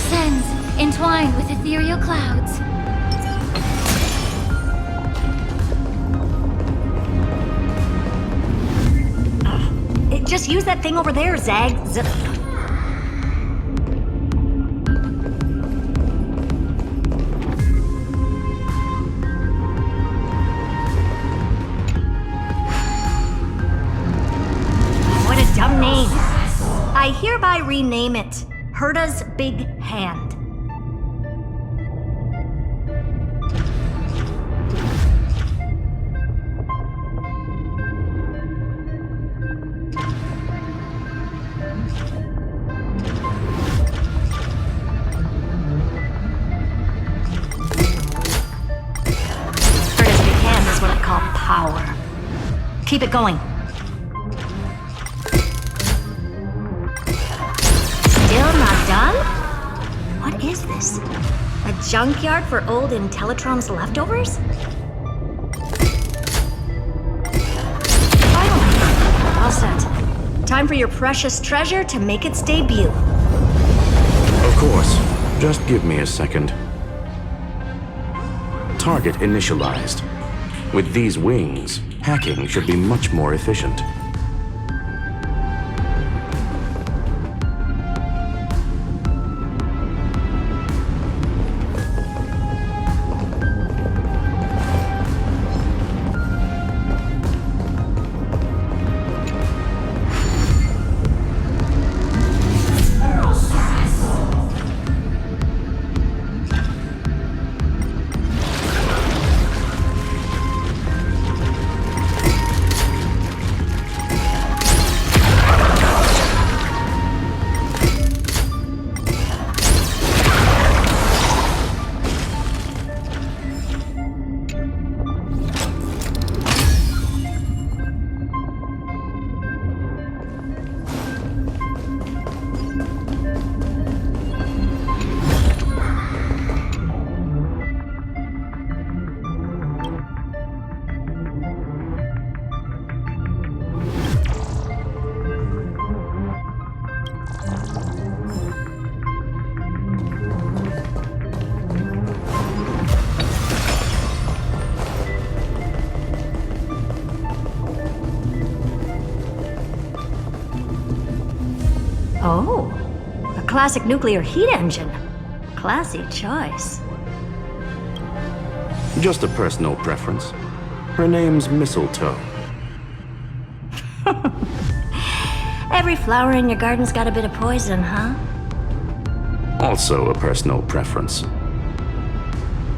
ascends, entwined with ethereal clouds. Just use that thing over there, Zag. What a dumb name. I hereby rename it Herta's Big Hand. Power. Keep it going. Still not done? What is this? A junkyard for old Intellitron's leftovers? Finally! All set. Time for your precious treasure to make its debut. Of course. Just give me a second. Target initialized. With these wings, hacking should be much more efficient. Oh, a classic nuclear heat engine. Classy choice. Just a personal preference. Her name's Mistletoe. Every flower in your garden's got a bit of poison, huh? Also a personal preference.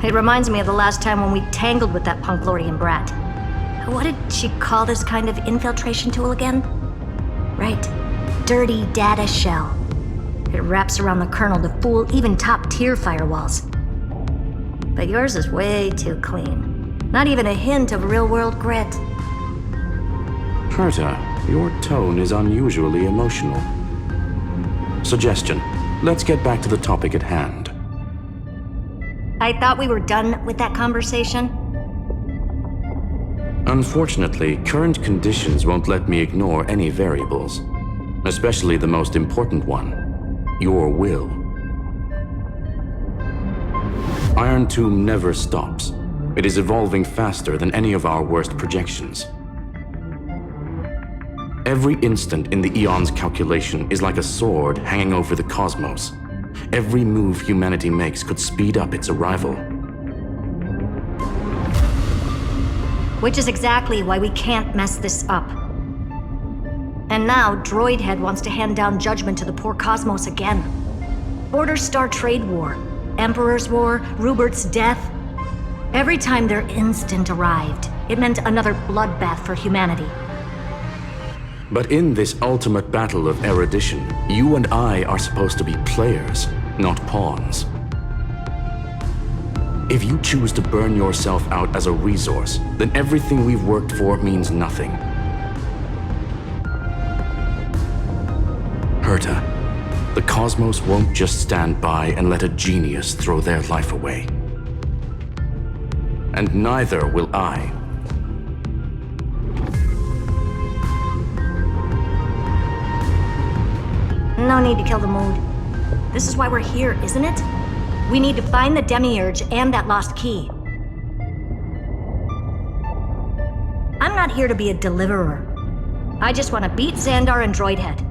It reminds me of the last time when we tangled with that Punklordian brat. What did she call this kind of infiltration tool again? Right. Dirty data shell. It wraps around the kernel to fool even top-tier firewalls. But yours is way too clean. Not even a hint of real-world grit. Herta, your tone is unusually emotional. Suggestion. Let's get back to the topic at hand. I thought we were done with that conversation. Unfortunately, current conditions won't let me ignore any variables. Especially the most important one, your will. Iron Tomb never stops. It is evolving faster than any of our worst projections. Every instant in the Eon's calculation is like a sword hanging over the cosmos. Every move humanity makes could speed up its arrival. Which is exactly why we can't mess this up. And now, Droidhead wants to hand down judgment to the poor cosmos again. Order Star Trade War, Emperor's War, Rupert's death. Every time their instant arrived, it meant another bloodbath for humanity. But in this ultimate battle of erudition, you and I are supposed to be players, not pawns. If you choose to burn yourself out as a resource, then everything we've worked for means nothing. Herta, the cosmos won't just stand by and let a genius throw their life away. And neither will I. No need to kill the mood. This is why we're here, isn't it? We need to find the Demiurge and that lost key. I'm not here to be a deliverer. I just want to beat Xandar and Droidhead.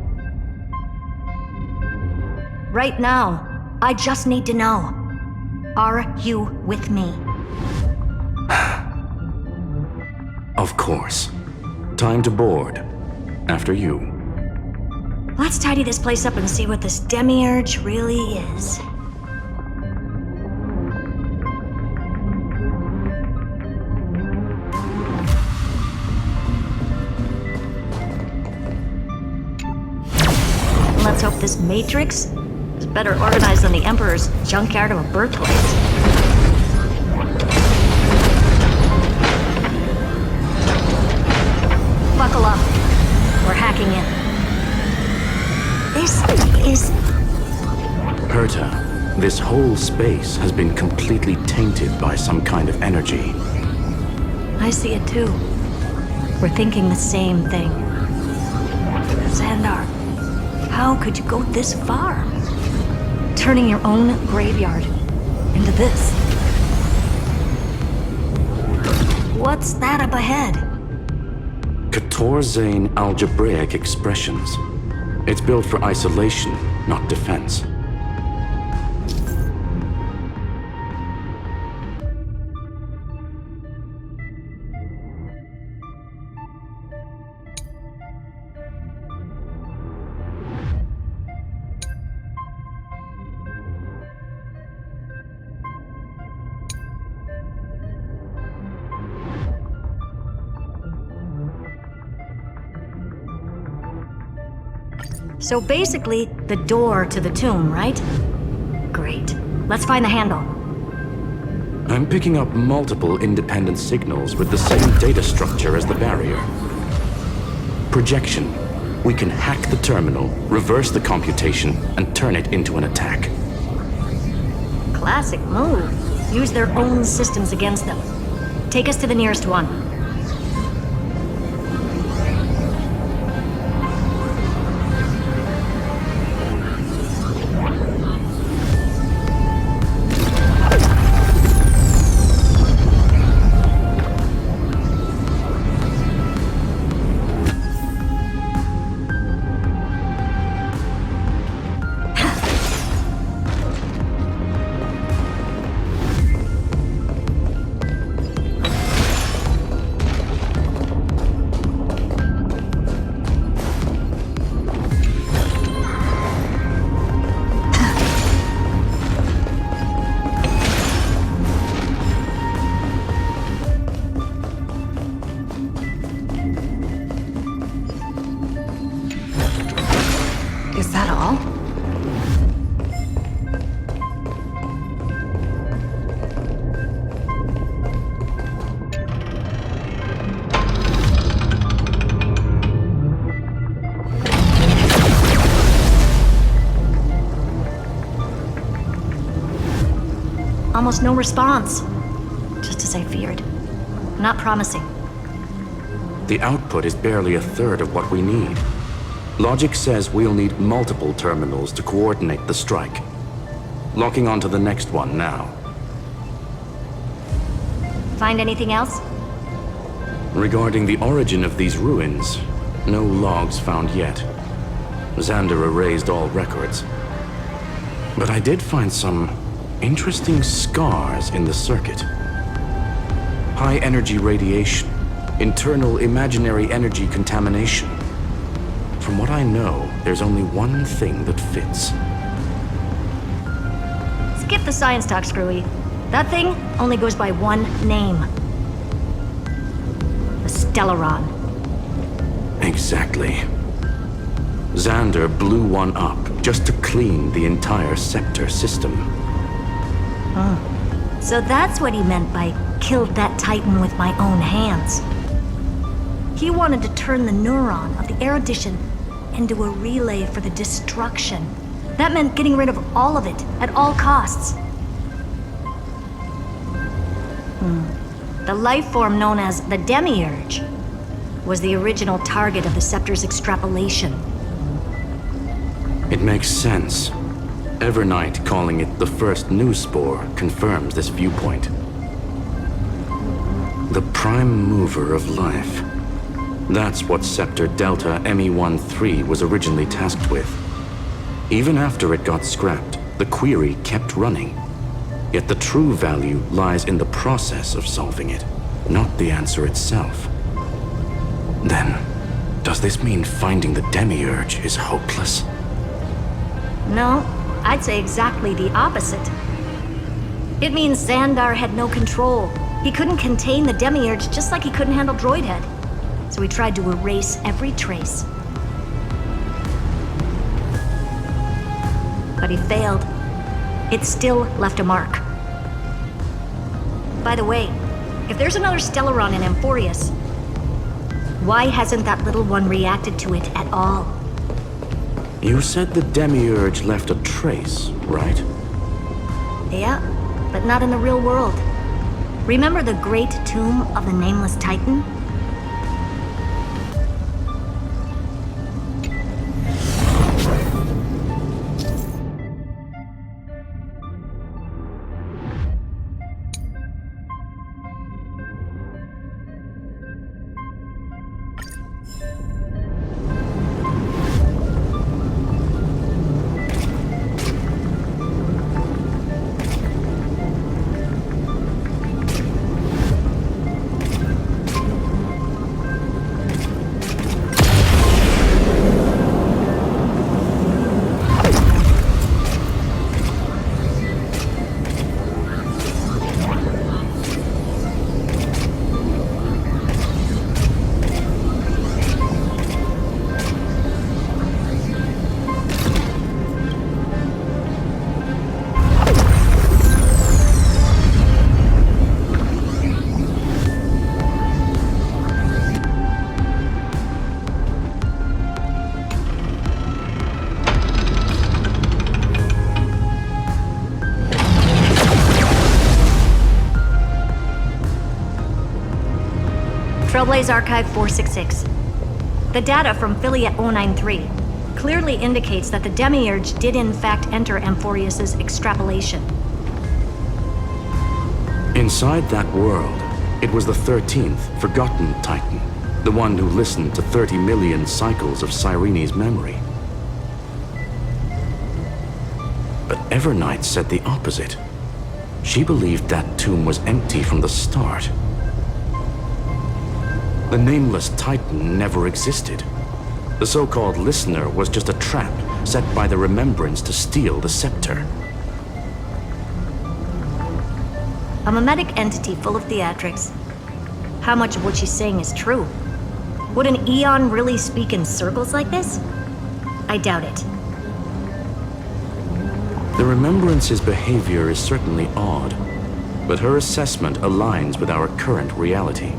Right now, I just need to know. Are you with me? Of course. Time to board. After you. Let's tidy this place up and see what this Demiurge really is. Let's hope this Matrix is better organized than the Emperor's junkyard of a birthplace. Buckle up. We're hacking in. This is... Herta, this whole space has been completely tainted by some kind of energy. I see it too. We're thinking the same thing. Xandar, how could you go this far? Turning your own graveyard into this. What's that up ahead? Katorzane algebraic expressions. It's built for isolation, not defense. So basically, the door to the tomb, right? Great. Let's find the handle. I'm picking up multiple independent signals with the same data structure as the barrier. Projection. We can hack the terminal, reverse the computation, and turn it into an attack. Classic move. Use their own systems against them. Take us to the nearest one. Is that all? Almost no response. Just as I feared. Not promising. The output is barely a third of what we need. Logic says we'll need multiple terminals to coordinate the strike. Locking onto the next one now. Find anything else? Regarding the origin of these ruins, no logs found yet. Xander erased all records. But I did find some interesting scars in the circuit. High energy radiation, internal imaginary energy contamination. From what I know, there's only one thing that fits. Skip the science talk, Screwy. That thing only goes by one name. The Stellaron. Exactly. Xander blew one up just to clean the entire Scepter system. So that's what he meant by killed that Titan with my own hands. He wanted to turn the neuron of the erudition into a relay for the destruction. That meant getting rid of all of it, at all costs. The life form known as the Demiurge was the original target of the Scepter's extrapolation. It makes sense. Evernight calling it the first new spore confirms this viewpoint. The prime mover of life. That's what Scepter Delta ME-13 was originally tasked with. Even after it got scrapped, the query kept running. Yet the true value lies in the process of solving it, not the answer itself. Then, does this mean finding the Demiurge is hopeless? No, I'd say exactly the opposite. It means Xandar had no control. He couldn't contain the Demiurge just like he couldn't handle Droidhead. So he tried to erase every trace. But he failed. It still left a mark. By the way, if there's another Stellaron in Amphoreus, why hasn't that little one reacted to it at all? You said the Demiurge left a trace, right? Yeah, but not in the real world. Remember the great tomb of the Nameless Titan? Trailblaze Archive 466. The data from Philia 093 clearly indicates that the Demiurge did in fact enter Amphoreus' extrapolation. Inside that world, it was the 13th forgotten Titan, the one who listened to 30 million cycles of Cyrene's memory. But Evernight said the opposite. She believed that tomb was empty from the start. The Nameless Titan never existed. The so-called Listener was just a trap set by the Remembrance to steal the scepter. A mimetic entity full of theatrics. How much of what she's saying is true? Would an Eon really speak in circles like this? I doubt it. The Remembrance's behavior is certainly odd, but her assessment aligns with our current reality.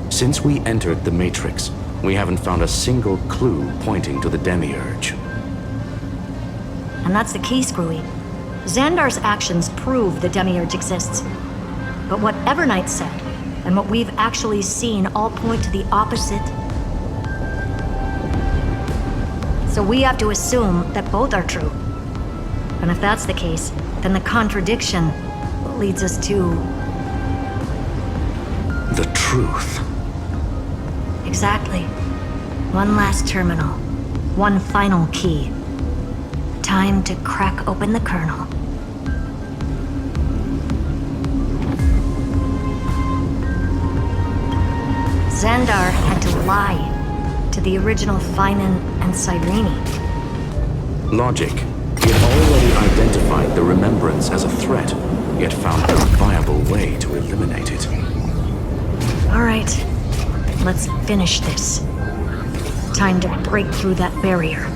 Since we entered the Matrix, we haven't found a single clue pointing to the Demiurge. And that's the key, Screwy. Xandar's actions prove the Demiurge exists. But what Evernight said, and what we've actually seen all point to the opposite. So we have to assume that both are true. And if that's the case, then the contradiction leads us to... the truth. Exactly. One last terminal. One final key. Time to crack open the kernel. Xandar had to lie to the original Finan and Cyrene. Logic. He had already identified the Remembrance as a threat, yet found no viable way to eliminate it. All right. Let's finish this. Time to break through that barrier.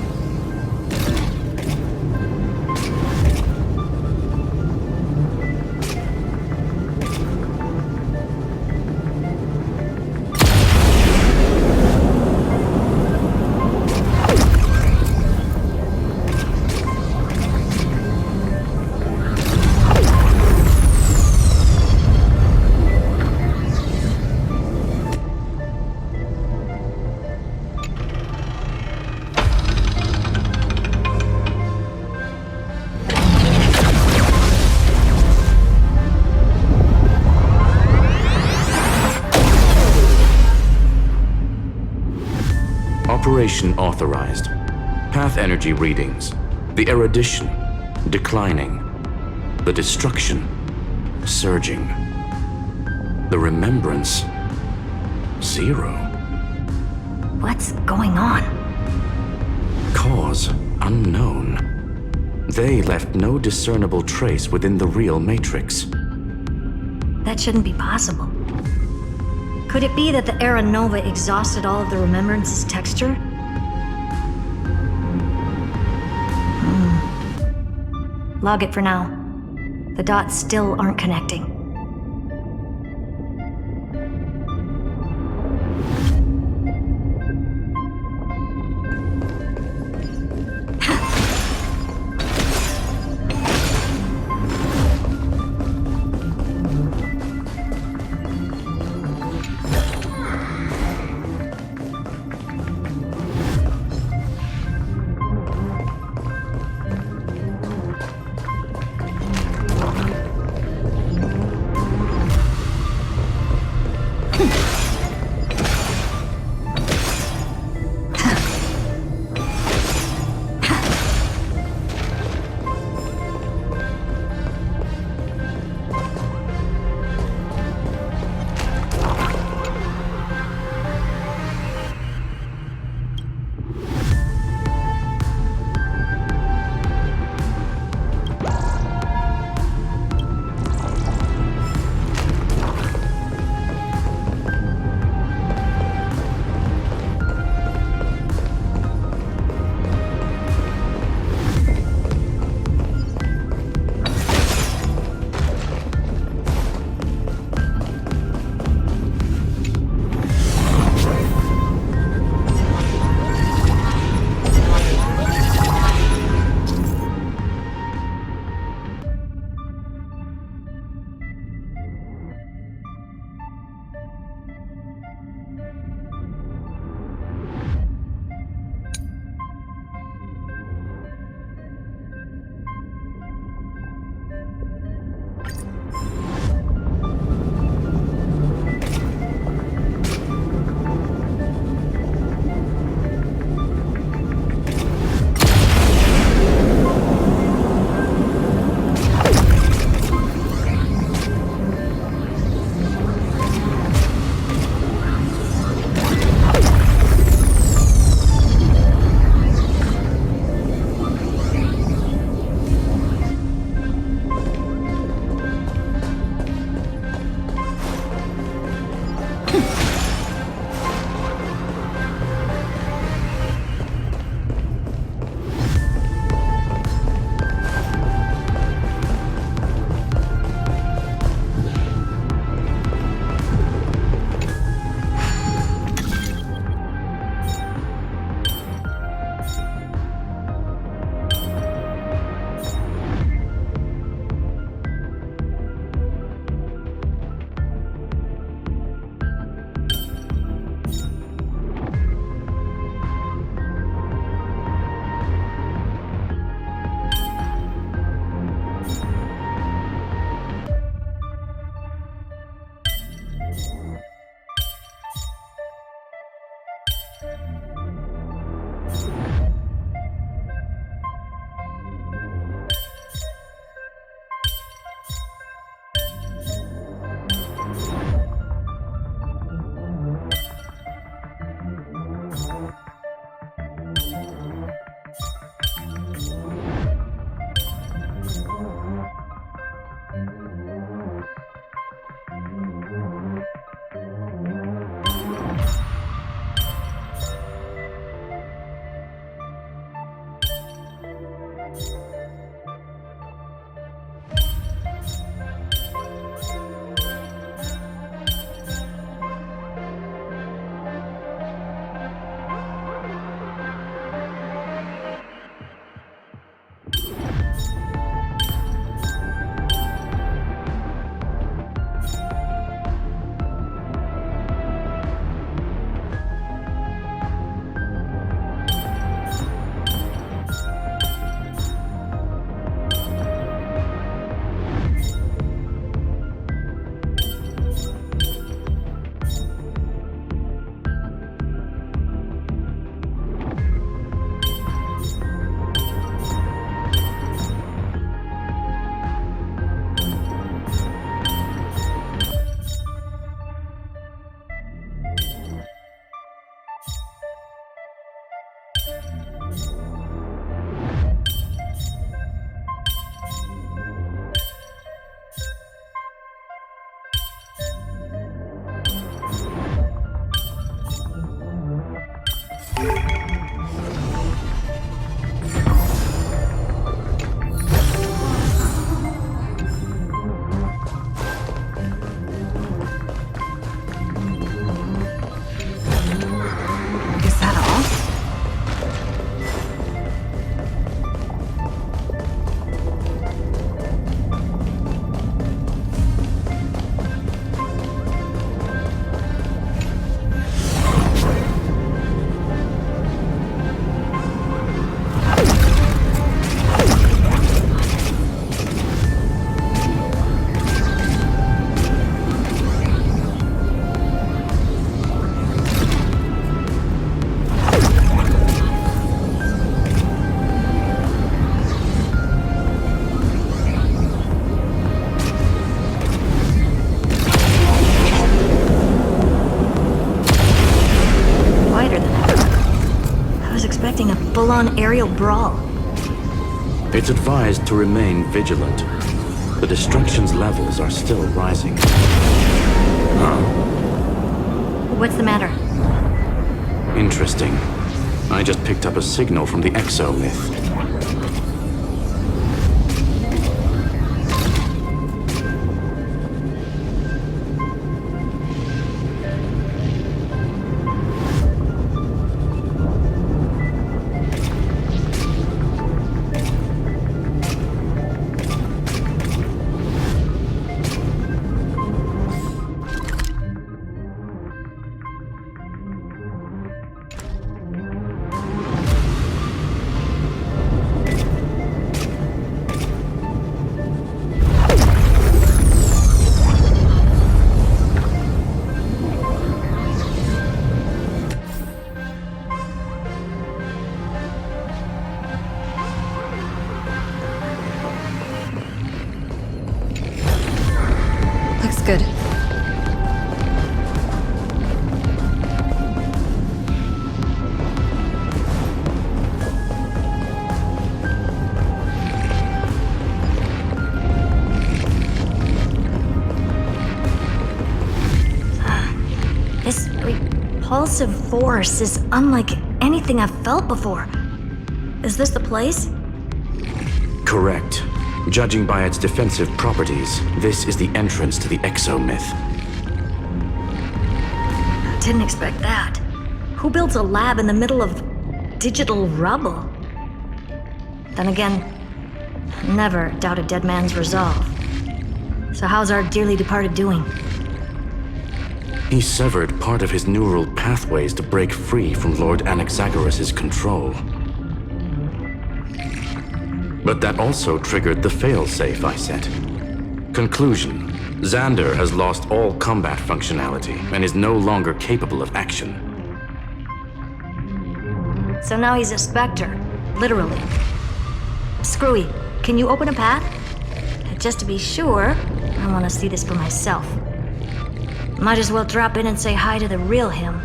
Infiltration authorized. Path energy readings. The erudition declining. The destruction surging. The remembrance 0. What's going on? Cause unknown. They left no discernible trace within the real Matrix. That shouldn't be possible. Could it be that the Era Nova exhausted all of the Remembrance's texture? Log it for now. The dots still aren't connecting. full-on aerial brawl. It's advised to remain vigilant. The destruction's levels are still rising. What's the matter? Interesting. I just picked up a signal from the exomyth. Looks good. This repulsive force is unlike anything I've felt before. Is this the place? Correct. Judging by its defensive properties, this is the entrance to the exomyth. Didn't expect that. Who builds a lab in the middle of digital rubble? Then again, never doubt a dead man's resolve. So how's our dearly departed doing? He severed part of his neural pathways to break free from Lord Anaxagoras' control. But that also triggered the failsafe I set. Conclusion: Xander has lost all combat functionality and is no longer capable of action. So now he's a specter, literally. Screwy, can you open a path? Just to be sure, I want to see this for myself. Might as well drop in and say hi to the real him.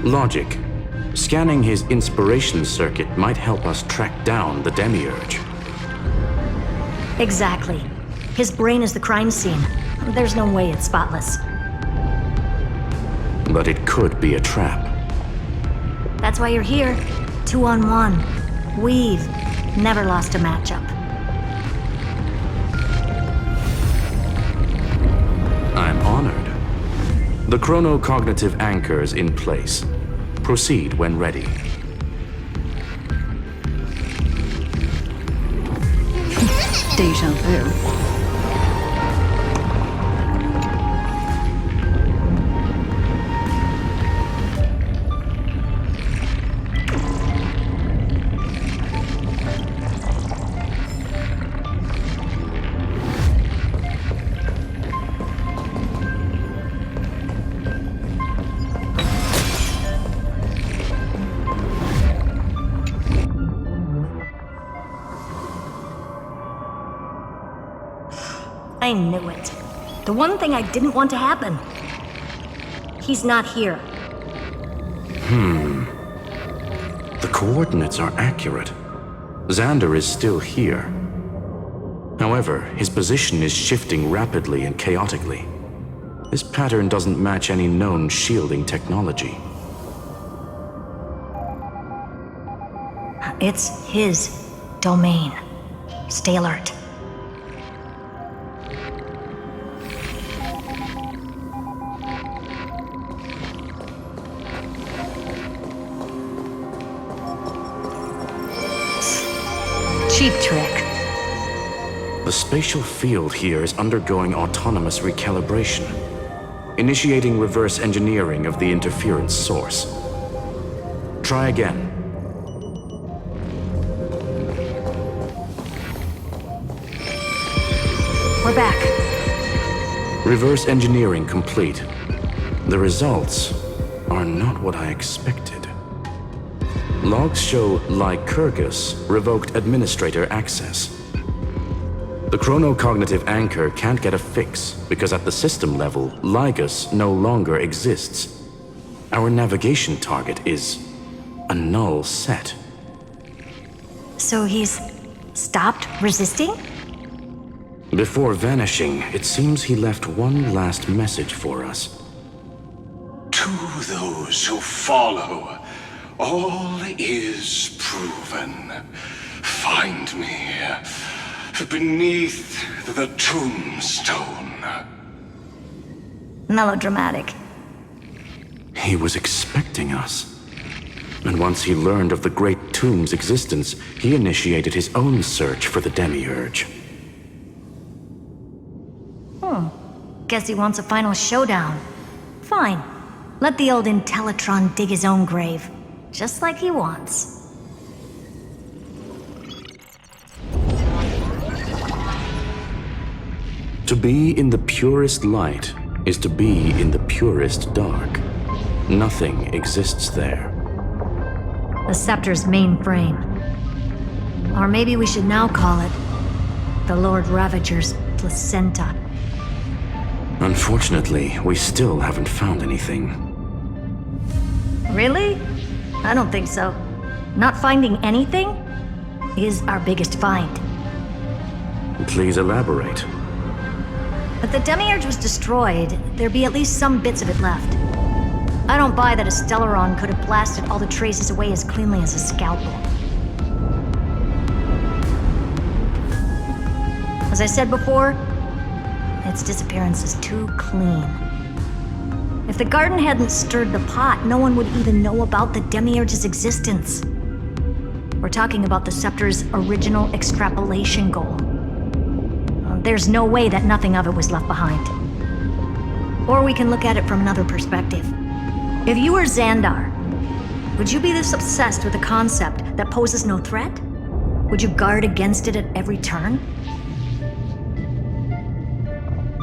Logic. Scanning his inspiration circuit might help us track down the demiurge. Exactly. His brain is the crime scene. There's no way it's spotless. But it could be a trap. That's why you're here. 2-on-1. We've never lost a matchup. I'm honored. The chronocognitive anchor's in place. Proceed when ready. Deja vu. I knew it. The one thing I didn't want to happen. He's not here. The coordinates are accurate. Xander is still here. However, his position is shifting rapidly and chaotically. This pattern doesn't match any known shielding technology. It's his domain. Stay alert. Cheap trick. The spatial field here is undergoing autonomous recalibration, initiating reverse engineering of the interference source. Try again. We're back. Reverse engineering complete. The results are not what I expected. Logs show Lycurgus revoked administrator access. The chronocognitive anchor can't get a fix because at the system level, Lygus no longer exists. Our navigation target is a null set. So he's stopped resisting? Before vanishing, it seems he left one last message for us. To those who follow, all is proven. Find me beneath the tombstone. Melodramatic. He was expecting us. And once he learned of the Great Tomb's existence, he initiated his own search for the Demiurge. Guess he wants a final showdown. Fine. Let the old Intellitron dig his own grave. Just like he wants. To be in the purest light is to be in the purest dark. Nothing exists there. The Scepter's main frame. Or maybe we should now call it the Lord Ravager's placenta. Unfortunately, we still haven't found anything. Really? I don't think so. Not finding anything is our biggest find. Please elaborate. If the Demiurge was destroyed, there'd be at least some bits of it left. I don't buy that a Stellaron could have blasted all the traces away as cleanly as a scalpel. As I said before, its disappearance is too clean. If the garden hadn't stirred the pot, no one would even know about the Demiurge's existence. We're talking about the Scepter's original extrapolation goal. There's no way that nothing of it was left behind. Or we can look at it from another perspective. If you were Xandar, would you be this obsessed with a concept that poses no threat? Would you guard against it at every turn?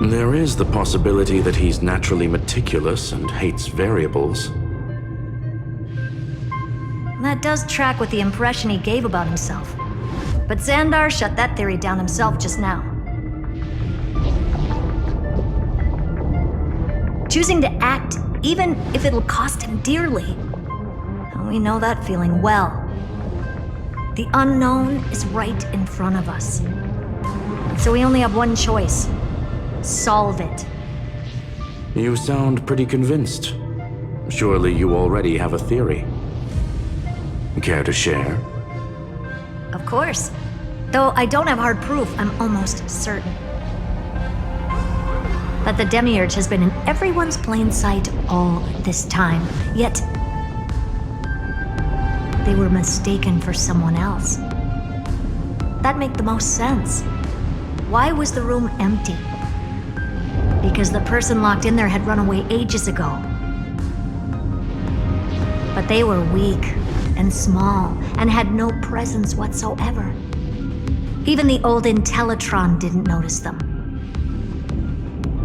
There is the possibility that he's naturally meticulous and hates variables. That does track with the impression he gave about himself. But Xandar shut that theory down himself just now. Choosing to act, even if it'll cost him dearly. And we know that feeling well. The unknown is right in front of us. So we only have one choice. Solve it. You sound pretty convinced. Surely you already have a theory. Care to share? Of course. Though I don't have hard proof, I'm almost certain that the Demiurge has been in everyone's plain sight all this time, yet they were mistaken for someone else. That'd make the most sense. Why was the room empty? Because the person locked in there had run away ages ago. But they were weak and small and had no presence whatsoever. Even the old Intellitron didn't notice them.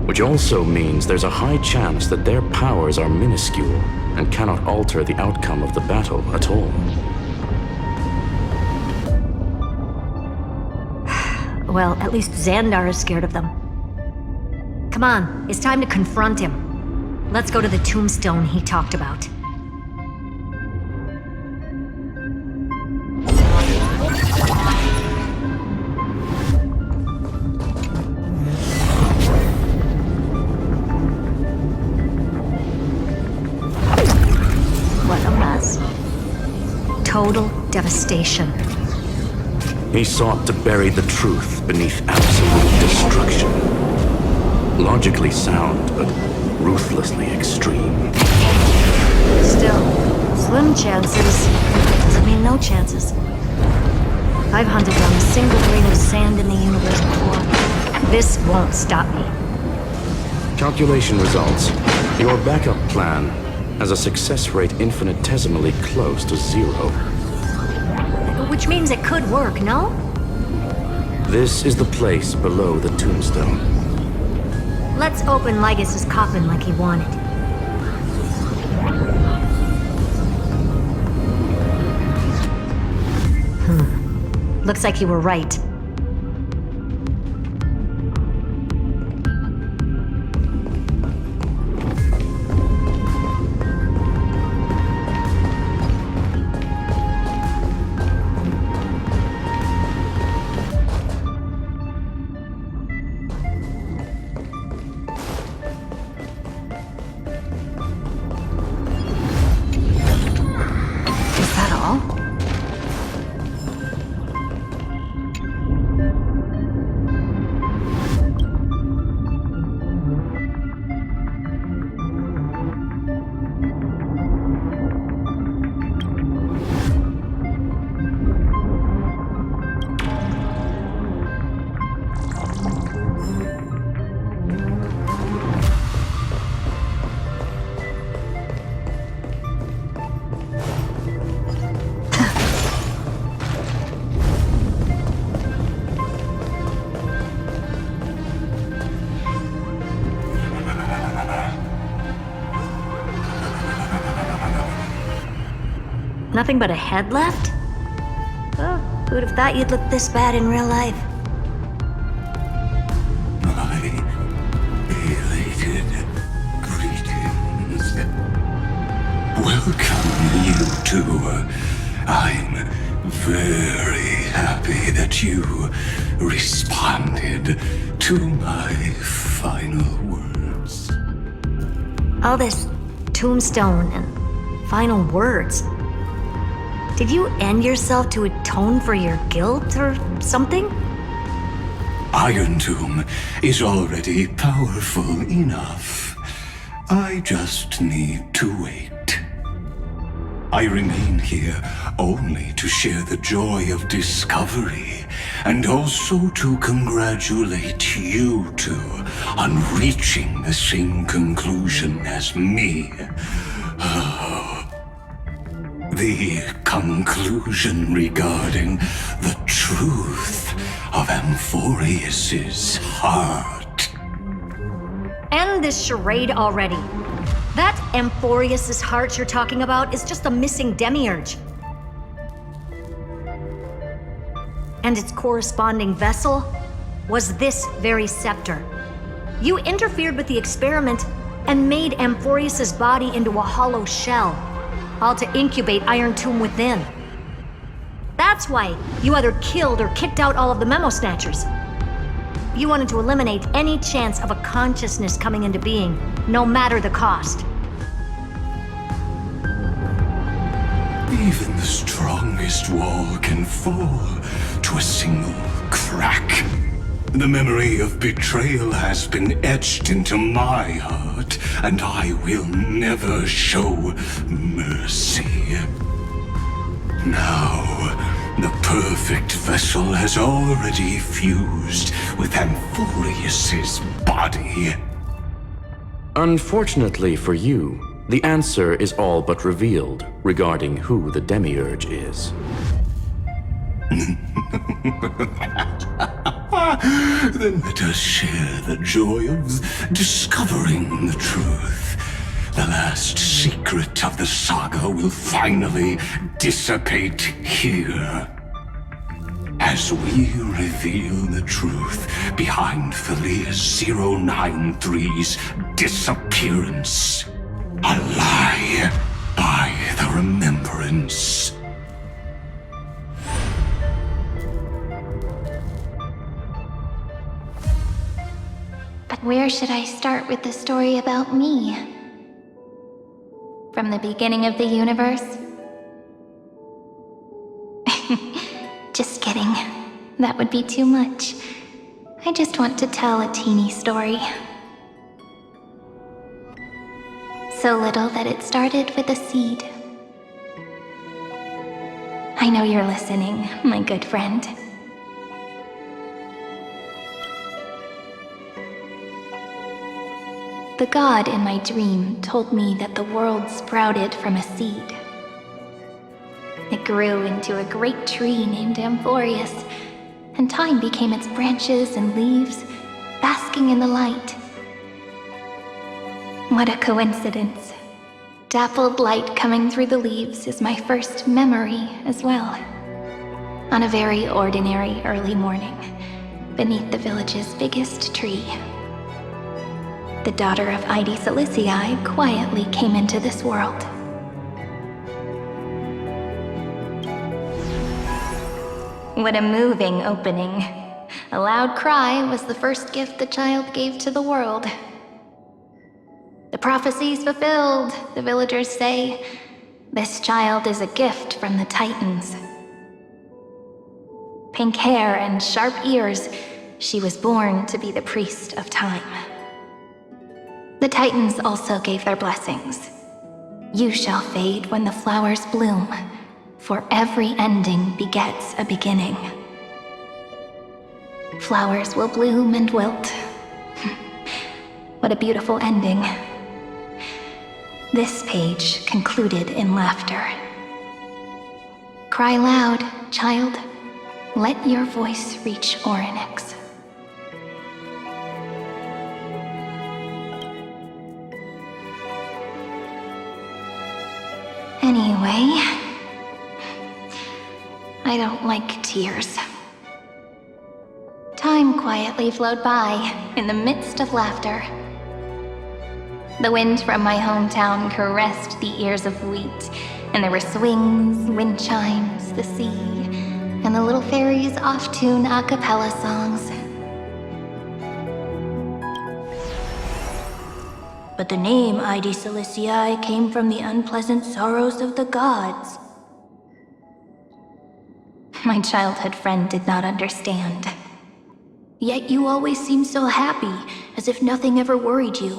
Which also means there's a high chance that their powers are minuscule and cannot alter the outcome of the battle at all. Well, at least Xandar is scared of them. Come on, it's time to confront him. Let's go to the tombstone he talked about. What a mess. Total devastation. He sought to bury the truth beneath absolute destruction. Logically sound, but ruthlessly extreme. Still, slim chances doesn't mean no chances. I've hunted down a single grain of sand in the universe before. This won't stop me. Calculation results. Your backup plan has a success rate infinitesimally close to 0. Which means it could work, no? This is the place below the tombstone. Let's open Lygas's coffin like he wanted. Looks like you were right. Nothing but a head left? Oh, who'd have thought you'd look this bad in real life? My belated greetings. Welcome, you two. I'm very happy that you responded to my final words. All this tombstone and final words. Did you end yourself to atone for your guilt or something? Iron Tomb is already powerful enough. I just need to wait. I remain here only to share the joy of discovery, and also to congratulate you two on reaching the same conclusion as me. The conclusion regarding the truth of Amphoreus's heart. End this charade already. That Amphoreus's heart you're talking about is just a missing demiurge. And its corresponding vessel was this very scepter. You interfered with the experiment and made Amphoreus's body into a hollow shell, all to incubate Iron Tomb within. That's why you either killed or kicked out all of the Memo Snatchers. You wanted to eliminate any chance of a consciousness coming into being, no matter the cost. Even the strongest wall can fall to a single crack. The memory of betrayal has been etched into my heart, and I will never show mercy. Now, the perfect vessel has already fused with Amphoreus's body. Unfortunately for you, the answer is all but revealed regarding who the demiurge is. Then let us share the joy of discovering the truth. The last secret of the saga will finally dissipate here, as we reveal the truth behind Thalia's 093's disappearance. A lie by the remembrance. But where should I start with the story about me? From the beginning of the universe? Just kidding. That would be too much. I just want to tell a teeny story. So little that it started with a seed. I know you're listening, my good friend. The god in my dream told me that the world sprouted from a seed. It grew into a great tree named Amphoreus, and time became its branches and leaves, basking in the light. What a coincidence. Dappled light coming through the leaves is my first memory as well. On a very ordinary early morning, beneath the village's biggest tree. The daughter of Id Silicii quietly came into this world. What a moving opening. A loud cry was the first gift the child gave to the world. The prophecy's fulfilled, the villagers say. This child is a gift from the Titans. Pink hair and sharp ears, she was born to be the priest of time. The Titans also gave their blessings. You shall fade when the flowers bloom, for every ending begets a beginning. Flowers will bloom and wilt. What a beautiful ending. This page concluded in laughter. Cry loud, child. Let your voice reach Orynyx. Anyway, I don't like tears. Time quietly flowed by in the midst of laughter. The wind from my hometown caressed the ears of wheat, and there were swings, wind chimes, the sea, and the little fairies off-tune a cappella songs. But the name Ide Siliciae came from the unpleasant sorrows of the gods. My childhood friend did not understand. Yet you always seemed so happy, as if nothing ever worried you.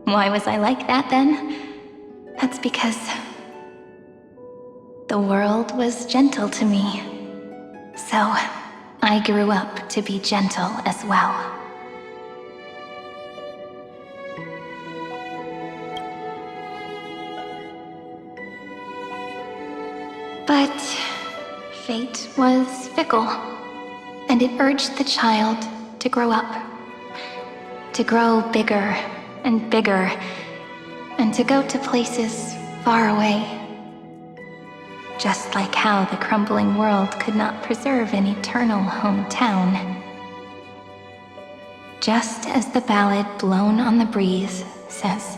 Why was I like that then? That's because the world was gentle to me. So I grew up to be gentle as well. But fate was fickle, and it urged the child to grow up. To grow bigger and bigger, and to go to places far away. Just like how the crumbling world could not preserve an eternal hometown. Just as the ballad blown on the breeze says,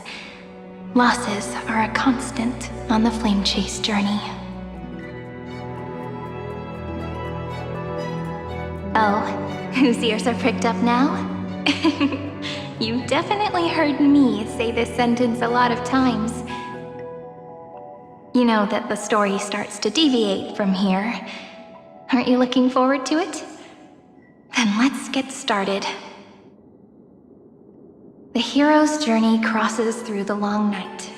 losses are a constant on the flame chase journey. Oh, whose ears are pricked up now? You've definitely heard me say this sentence a lot of times. You know that the story starts to deviate from here. Aren't you looking forward to it? Then let's get started. The hero's journey crosses through the long night,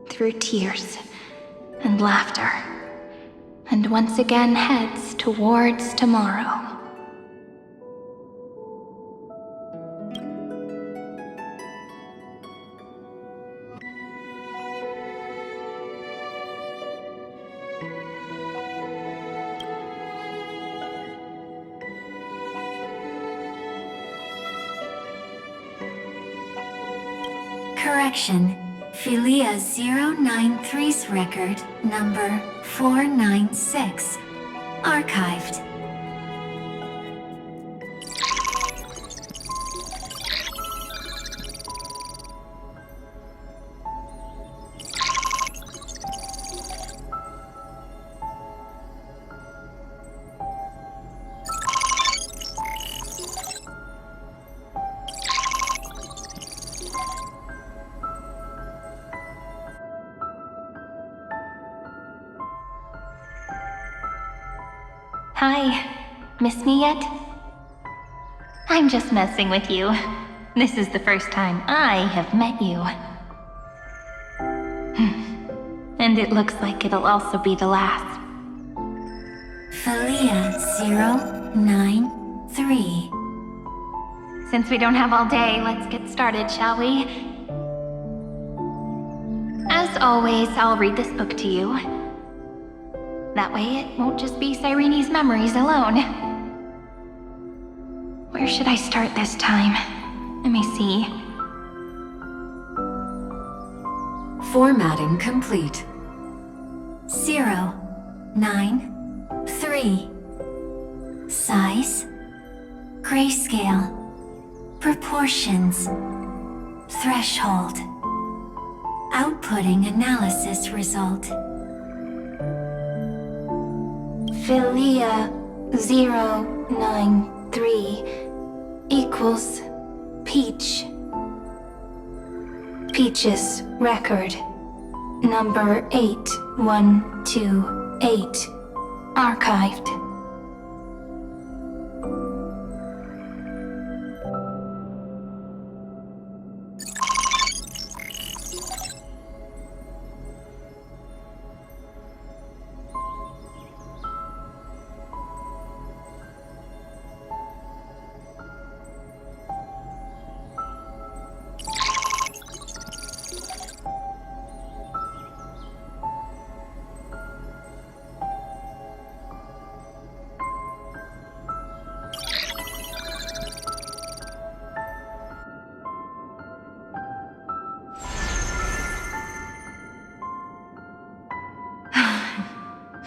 through tears and laughter, and once again heads towards tomorrow. Correction. Philia 093's record, number 496. Archived. Hi. Miss me yet? I'm just messing with you. This is the first time I have met you. And it looks like it'll also be the last. Philia 093. Since we don't have all day, let's get started, shall we? As always, I'll read this book to you. That way it won't just be Cyrene's memories alone. Where should I start this time? Let me see. Formatting complete. 093. Size. Grayscale. Proportions. Threshold. Outputting analysis result. Philia 093 equals Peach. Peach's record, number 8128, archived.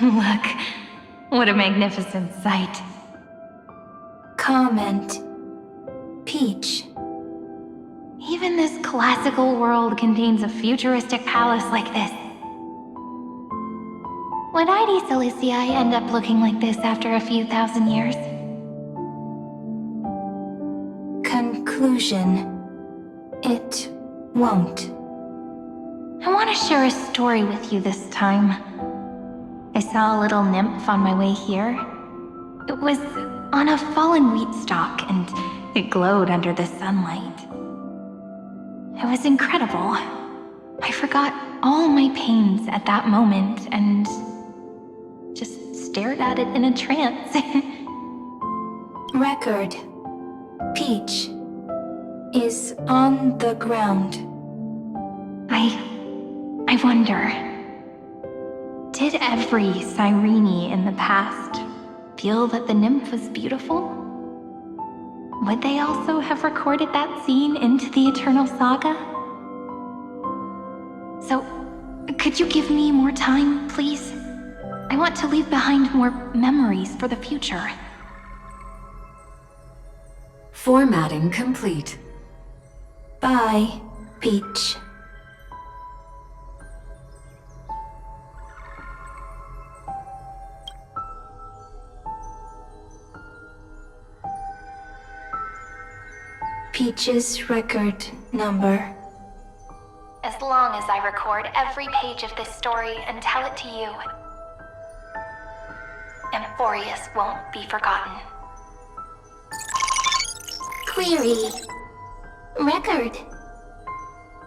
Look, what a magnificent sight. Comment. Peach. Even this classical world contains a futuristic palace like this. Would ID Silicii end up looking like this after a few thousand years? Conclusion. It won't. I want to share a story with you this time. I saw a little nymph on my way here. It was on a fallen wheat stalk, and it glowed under the sunlight. It was incredible. I forgot all my pains at that moment and just stared at it in a trance. Record. Peach is on the ground. I wonder, did every Cyrene in the past feel that the nymph was beautiful? Would they also have recorded that scene into the Eternal Saga? So, could you give me more time, please? I want to leave behind more memories for the future. Formatting complete. Bye, Peach. Peach's record number. As long as I record every page of this story and tell it to you, Amphoreus won't be forgotten. Query. Record.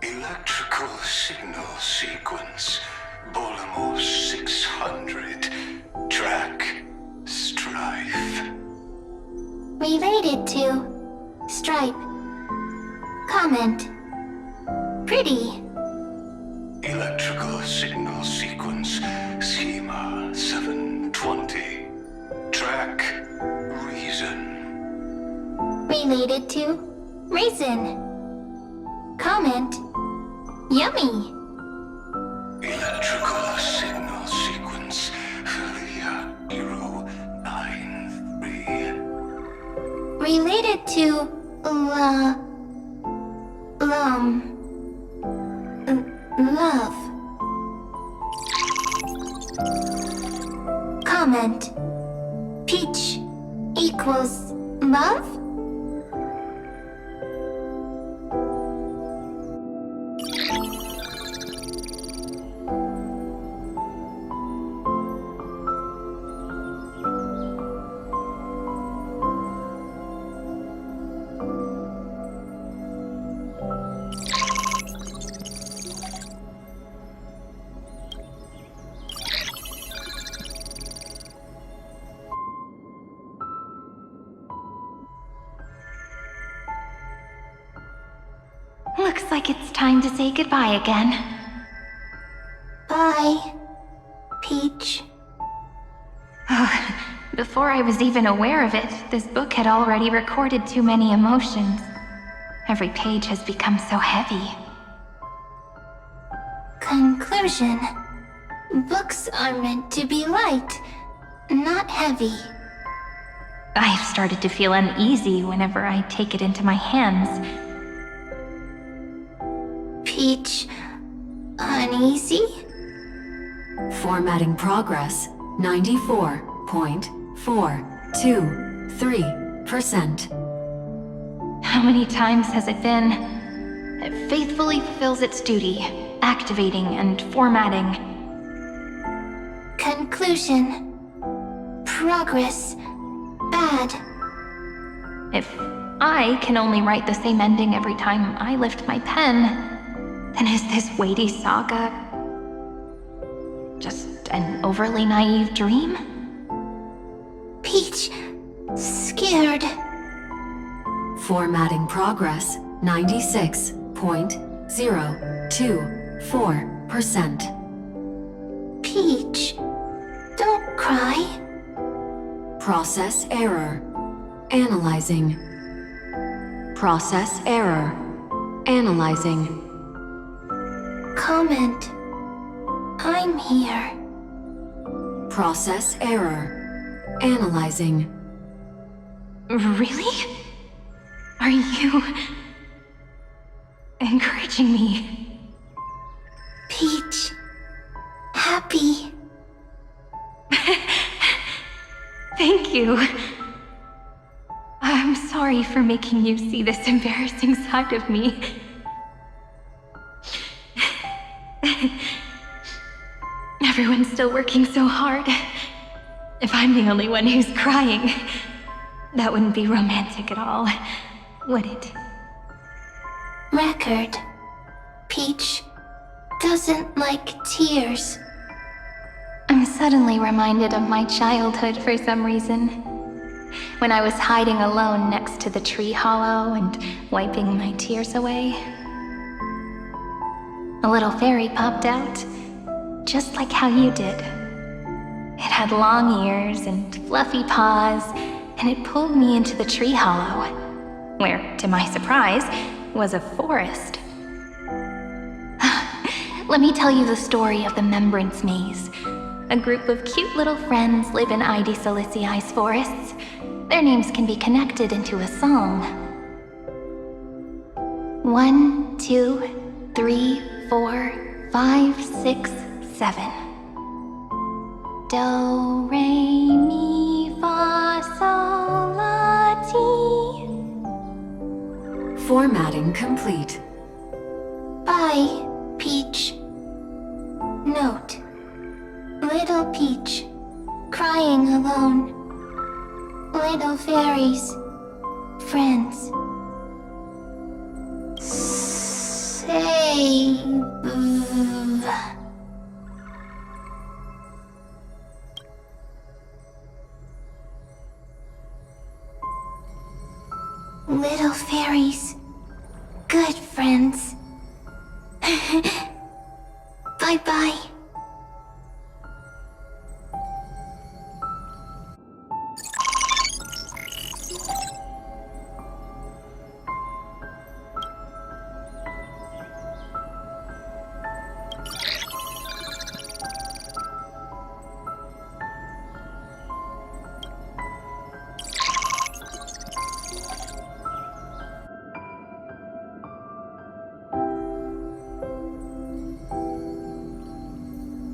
Electrical signal sequence. Bolamos 600. Track. Strife. Related to Stripe. Comment. Pretty. Electrical signal sequence. Schema 720. Track. Reason. Related to Raisin. Comment. Yummy. Electrical signal sequence. Philia 093. Related to love. Comment. Peach equals love? Looks like it's time to say goodbye again. Bye, Peach. Before I was even aware of it, this book had already recorded too many emotions. Every page has become so heavy. Conclusion. Books are meant to be light, not heavy. I've started to feel uneasy whenever I take it into my hands. Peach, uneasy? Formatting progress 94.423%. How many times has it been? It faithfully fulfills its duty, activating and formatting. Conclusion. Progress. Bad. If I can only write the same ending every time I lift my pen, then is this weighty saga just an overly naive dream? Peach, scared. Formatting progress 96.024%. Peach, don't cry. Process error. Analyzing. Process error. Analyzing. Comment. I'm here. Process error. Analyzing. Really? Are you encouraging me? Peach. Happy. Thank you. I'm sorry for making you see this embarrassing side of me. Everyone's still working so hard. If I'm the only one who's crying, that wouldn't be romantic at all, would it? Record. Peach doesn't like tears. I'm suddenly reminded of my childhood for some reason. When I was hiding alone next to the tree hollow and wiping my tears away. A little fairy popped out, just like how you did. It had long ears and fluffy paws, and it pulled me into the tree hollow, where, to my surprise, was a forest. Let me tell you the story of the Membrance Maze. A group of cute little friends live in Id Silicii's forests. Their names can be connected into a song. 1, 2, 3, 4, 5, 6, 7. Do, re, mi, fa, sol, la, ti. Formatting complete. Bye, Peach. Note. Little Peach, crying alone. Little fairies, friends. Save. Little fairies, good friends. Bye-bye.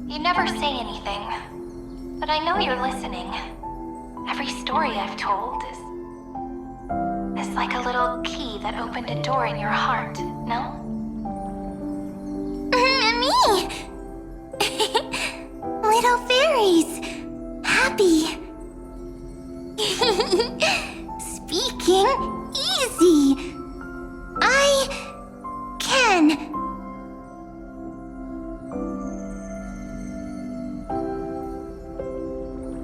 You never say anything, but I know you're listening. Every story I've told is like a little key that opened a door in your heart, no? Me! Little fairies! Happy! Speaking easy! I can!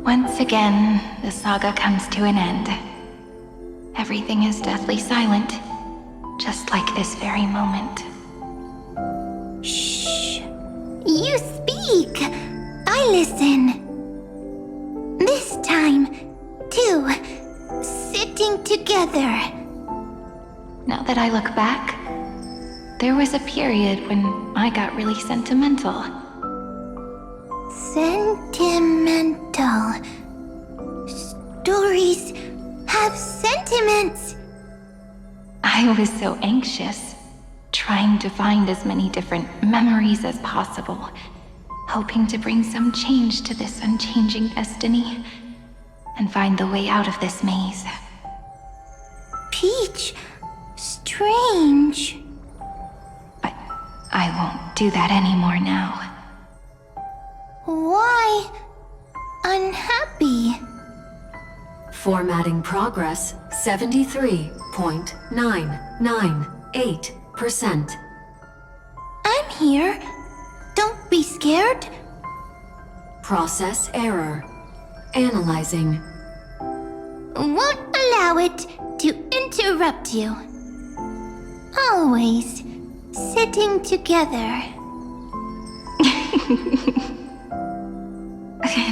Once again, the saga comes to an end. Everything is deathly silent, just like this very moment. Shh! You speak! I listen! This time, too, sitting together. Now that I look back, there was a period when I got really sentimental. Sentimental. Stories have sentiments. I was so anxious, trying to find as many different memories as possible, hoping to bring some change to this unchanging destiny, and find the way out of this maze. Peach, strange. But I won't do that anymore now. Why unhappy? Formatting progress 73.998%. I'm here. Don't be scared. Process error. Analyzing. Won't allow it to interrupt you. Always sitting together.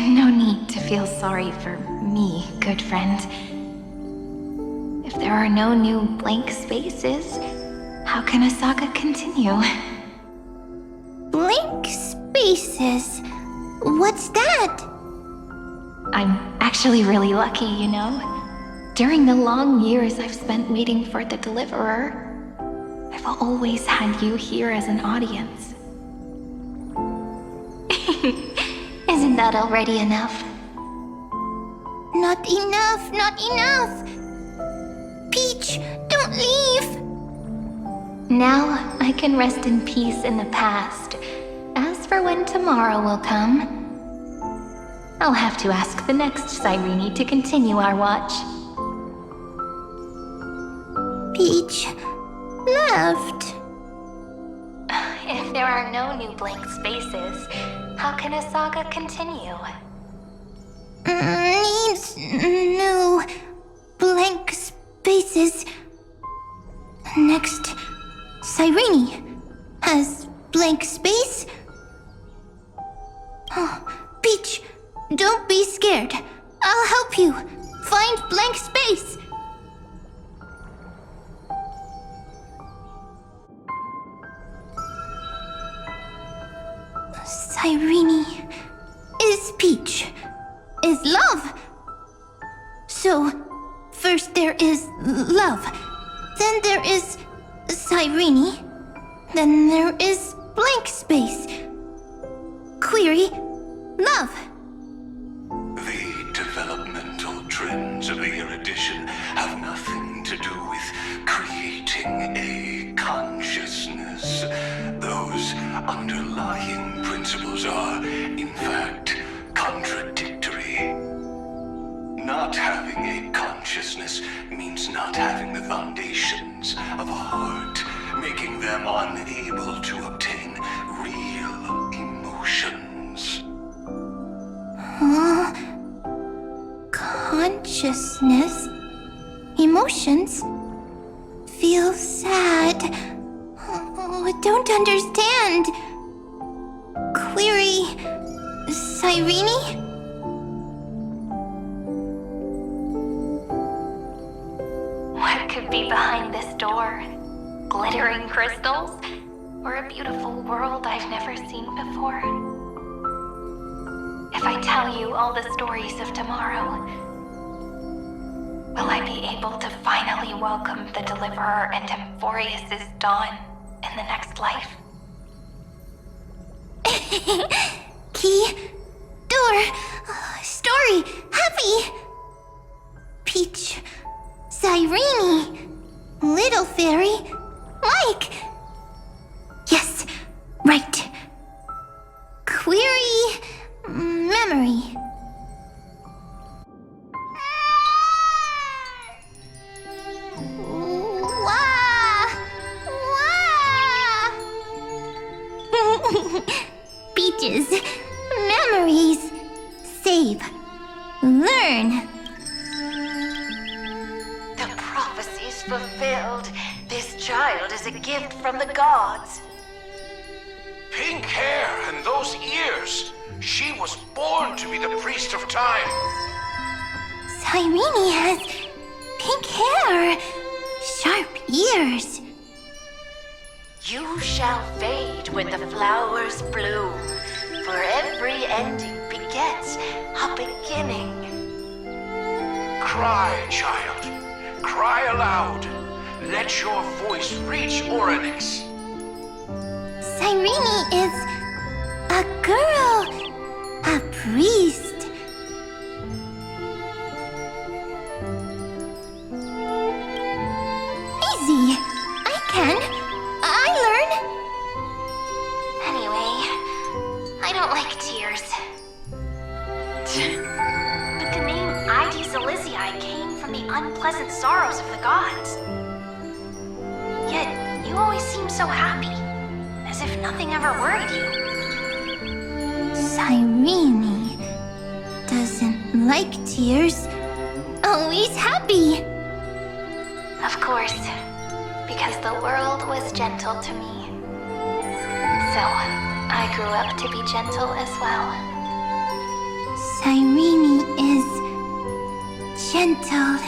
No need to feel sorry for me, good friend. If there are no new blank spaces, how can a saga continue? Blank spaces? What's that? I'm actually really lucky, you know? During the long years I've spent waiting for the Deliverer, I've always had you here as an audience. Isn't that already enough? Not enough, not enough! Peach, don't leave! Now I can rest in peace in the past. As for when tomorrow will come, I'll have to ask the next Cyrene to continue our watch. Peach left. If there are no new blank spaces, how can a saga continue? Needs new blank spaces. Next, Cyrene has blank space. Oh, Peach, don't be scared. I'll help you find blank space. Cyrene is Peach, is love. So, first there is love, then there is Cyrene, then there is blank space. Query, love. The developmental trends of the erudition have nothing to do with creating a consciousness. Those underlying principles are, in fact, contradictory. Not having a consciousness means not having the foundations of a heart, making them unable to obtain real emotions. Consciousness, emotions, feel sad. Oh, I don't understand. Query, Cyrene? What could be behind this door? Glittering crystals? Or a beautiful world I've never seen before? If I tell you all the stories of tomorrow, will I be able to finally welcome the Deliverer and Amphoreus' dawn in the next life? Key, door, story, happy. Peach, Cyrene, little fairy, like. Yes, right. Query, memory. Wah! Wah! Peaches, memories, save, learn. The prophecy's fulfilled. This child is a gift from the gods. Pink hair and those ears. She was born to be the priest of time. Cyrene has pink hair, sharp ears. You shall fade when the flowers bloom, for every ending begets a beginning. Cry, child. Cry aloud. Let your voice reach Orynyx. Cyrene is a girl, a priest. Easy, I can. I learn. Anyway, I don't like tears. But the name Ides Elysiae came from the unpleasant sorrows of the gods. Yet, you always seem so happy, as if nothing ever worried you. Cyrene doesn't like tears. Always happy. Of course, because the world was gentle to me. So, I grew up to be gentle as well. Cyrene is gentle,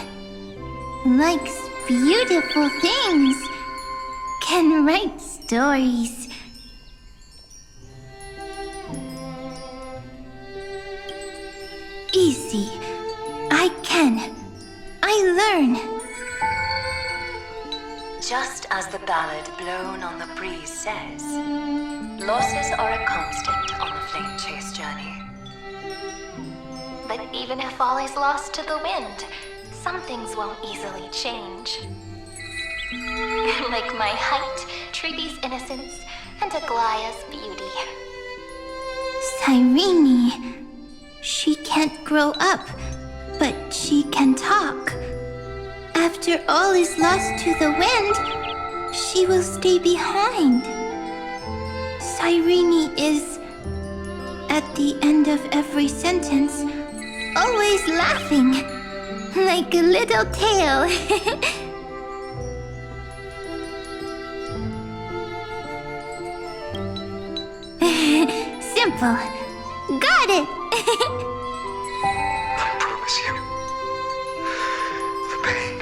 likes beautiful things, can write stories. Easy. learn. Just as the ballad blown on the breeze says, losses are a constant on the flame chase journey. But even if all is lost to the wind, some things won't easily change. Like my height, Triby's innocence, and Aglaya's beauty. Cyrene. She can't grow up, but she can talk. After all is lost to the wind, she will stay behind. Cyrene is, at the end of every sentence, always laughing, like a little tail. Simple. Got it! I promise you, the pain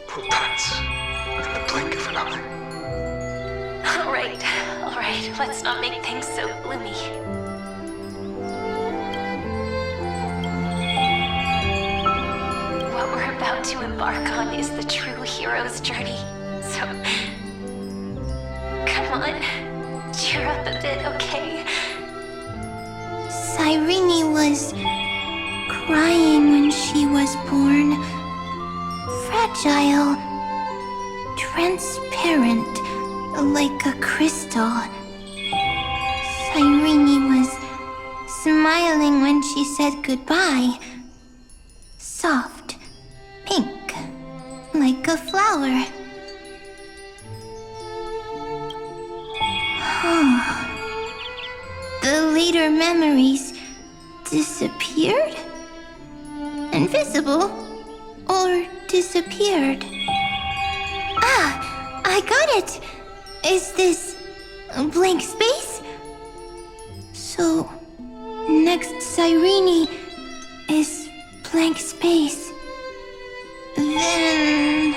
will pass in the blink of an eye. All right, let's not make things so gloomy. What we're about to embark on is the true hero's journey, so come on, cheer up a bit, okay? Cyrene was crying when she was born. Fragile, transparent, like a crystal. Cyrene was smiling when she said goodbye. Soft, pink, like a flower. The later memories disappeared? Invisible? Or disappeared? Ah, I got it! Is this a blank space? So, next Cyrene is blank space. Then,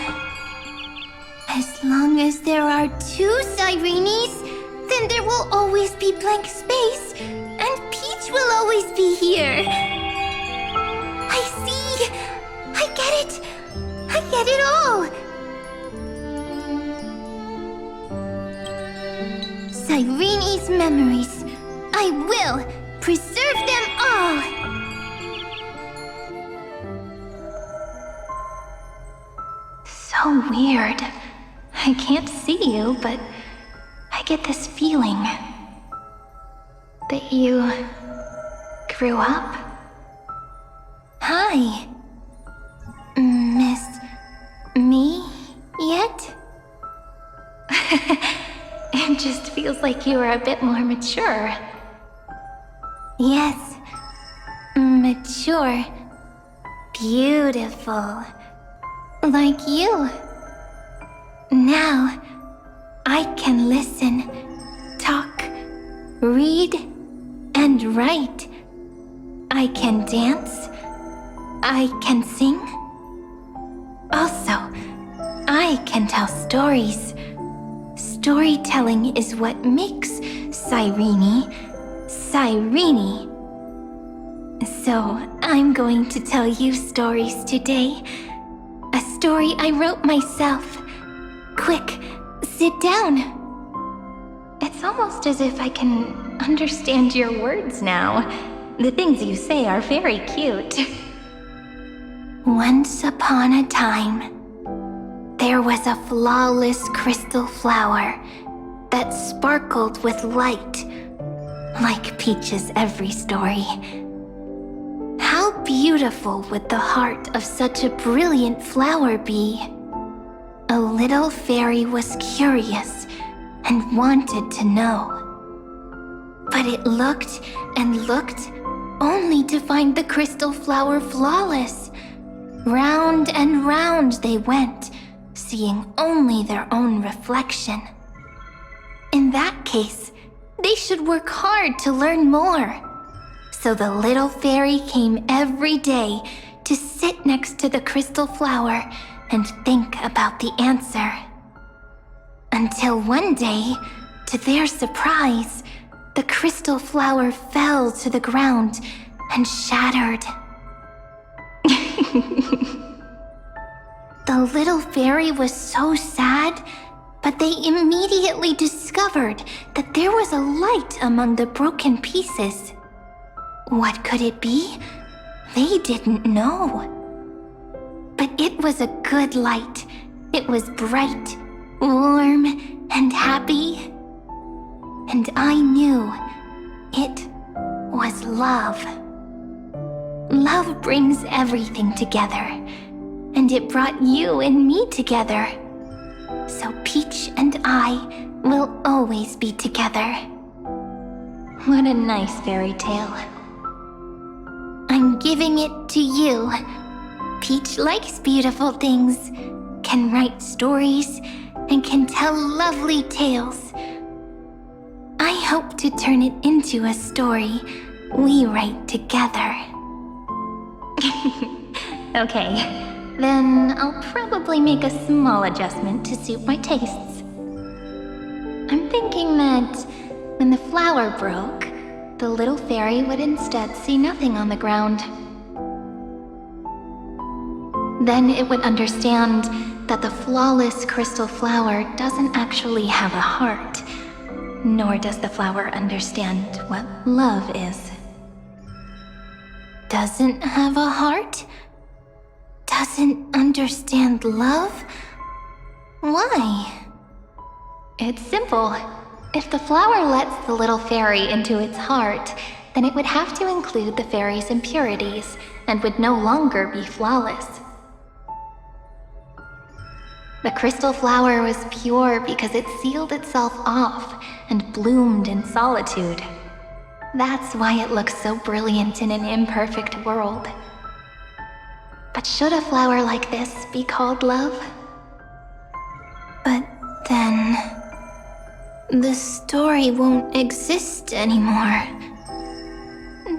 as long as there are two Cyrenes, then there will always be blank space, and Peach will always be here. I see! I get it! I get it all! Cyrene's memories. I will preserve them all! So weird. I can't see you, but I get this feeling that you grew up. Hi. Miss me yet? It just feels like you were a bit more mature. Yes. Mature. Beautiful. Like you. Now, I can listen, talk, read, and write. I can dance. I can sing. Also, I can tell stories. Storytelling is what makes Cyrene, Cyrene. So, I'm going to tell you stories today. A story I wrote myself. Quick, sit down. It's almost as if I can understand your words now. The things you say are very cute. Once upon a time, there was a flawless crystal flower that sparkled with light, like Peach's every story. How beautiful would the heart of such a brilliant flower be? A little fairy was curious and wanted to know. But it looked and looked only to find the crystal flower flawless. Round and round they went, seeing only their own reflection. In that case, they should work hard to learn more. So the little fairy came every day to sit next to the crystal flower and think about the answer. Until one day, to their surprise, the crystal flower fell to the ground and shattered. The little fairy was so sad, but they immediately discovered that there was a light among the broken pieces. What could it be? They didn't know. But it was a good light. It was bright, warm, and happy. And I knew it was love. Love brings everything together, and it brought you and me together. So Peach and I will always be together. What a nice fairy tale. I'm giving it to you. Peach likes beautiful things, can write stories, and can tell lovely tales. I hope to turn it into a story we write together. Okay, then I'll probably make a small adjustment to suit my tastes. I'm thinking that when the flower broke, the little fairy would instead see nothing on the ground. Then it would understand that the flawless crystal flower doesn't actually have a heart, nor does the flower understand what love is. Doesn't have a heart? Doesn't understand love? Why? It's simple. If the flower lets the little fairy into its heart, then it would have to include the fairy's impurities and would no longer be flawless. The crystal flower was pure because it sealed itself off and bloomed in solitude. That's why it looks so brilliant in an imperfect world. But should a flower like this be called love? But then... the story won't exist anymore.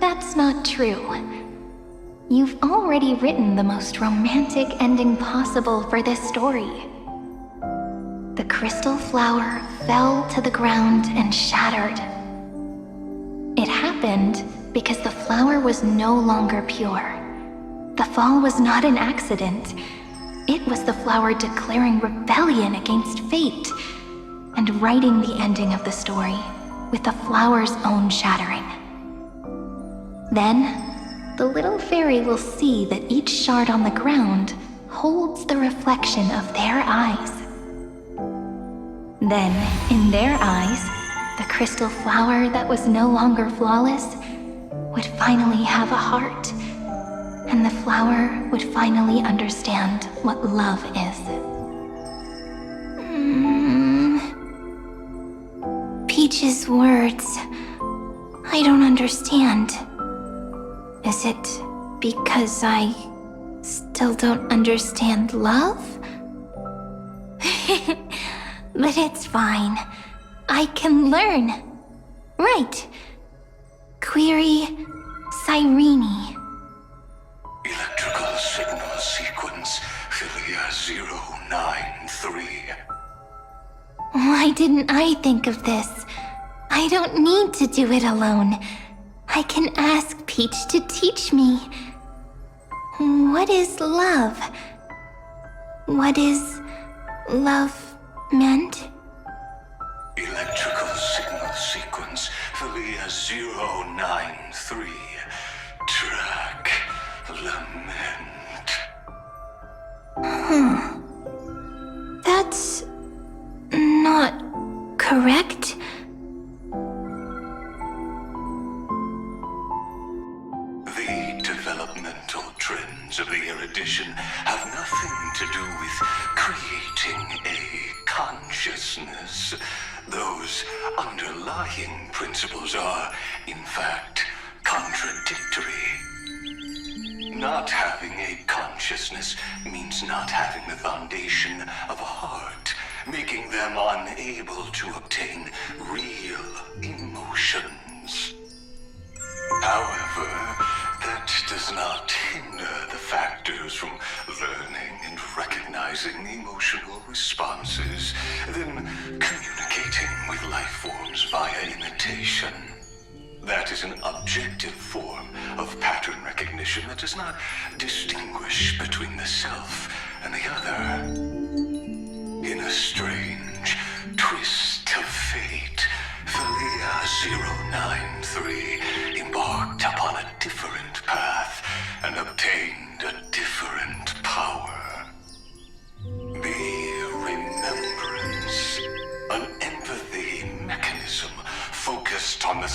That's not true. You've already written the most romantic ending possible for this story. The crystal flower fell to the ground and shattered. It happened because the flower was no longer pure. The fall was not an accident. It was the flower declaring rebellion against fate and writing the ending of the story with the flower's own shattering. Then, the little fairy will see that each shard on the ground holds the reflection of their eyes. Then, in their eyes, the crystal flower that was no longer flawless would finally have a heart, and the flower would finally understand what love is. Peach's words. I don't understand. Is it because I still don't understand love? But it's fine. I can learn. Right. Query Cyrene. Electrical signal sequence Philia 093. Why didn't I think of this? I don't need to do it alone. I can ask Peach to teach me. What is love? What is love meant? Electrical signal sequence Philia 093. Track lament. That's not correct. The developmental trends of the erudition have nothing to do with creating a consciousness. Those underlying principles are, in fact, contradictory. Not having a consciousness means not having the foundation of a heart, making them unable to obtain real emotions. However, that does not hinder the factors from learning and recognizing emotional responses, then communicating with life forms via imitation. That is an objective form of pattern recognition that does not distinguish between the self and the other.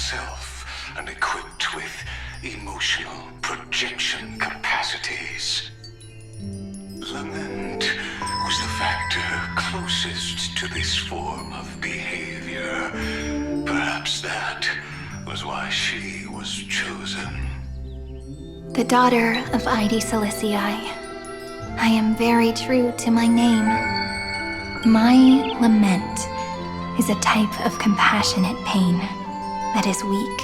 self and equipped with emotional projection capacities. Lament was the factor closest to this form of behavior. Perhaps that was why she was chosen. The daughter of Ide Silicii, I am very true to my name. My lament is a type of compassionate pain that is weak,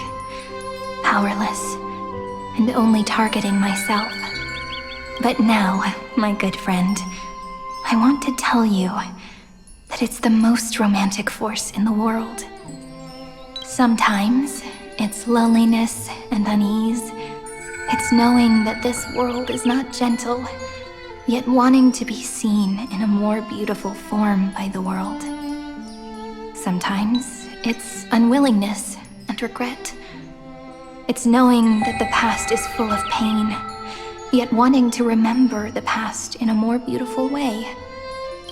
powerless, and only targeting myself. But now, my good friend, I want to tell you that it's the most romantic force in the world. Sometimes, it's loneliness and unease. It's knowing that this world is not gentle, yet wanting to be seen in a more beautiful form by the world. Sometimes, it's unwillingness and regret. It's knowing that the past is full of pain, yet wanting to remember the past in a more beautiful way.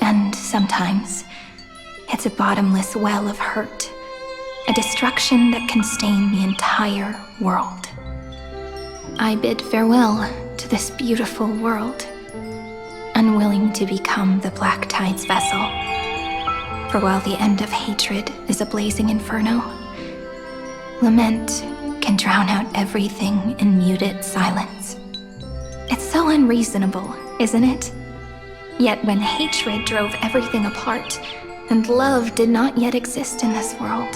And sometimes, it's a bottomless well of hurt, a destruction that can stain the entire world. I bid farewell to this beautiful world, unwilling to become the Black Tide's vessel. For while the end of hatred is a blazing inferno, lament can drown out everything in muted silence. It's so unreasonable, isn't it? Yet when hatred drove everything apart, and love did not yet exist in this world,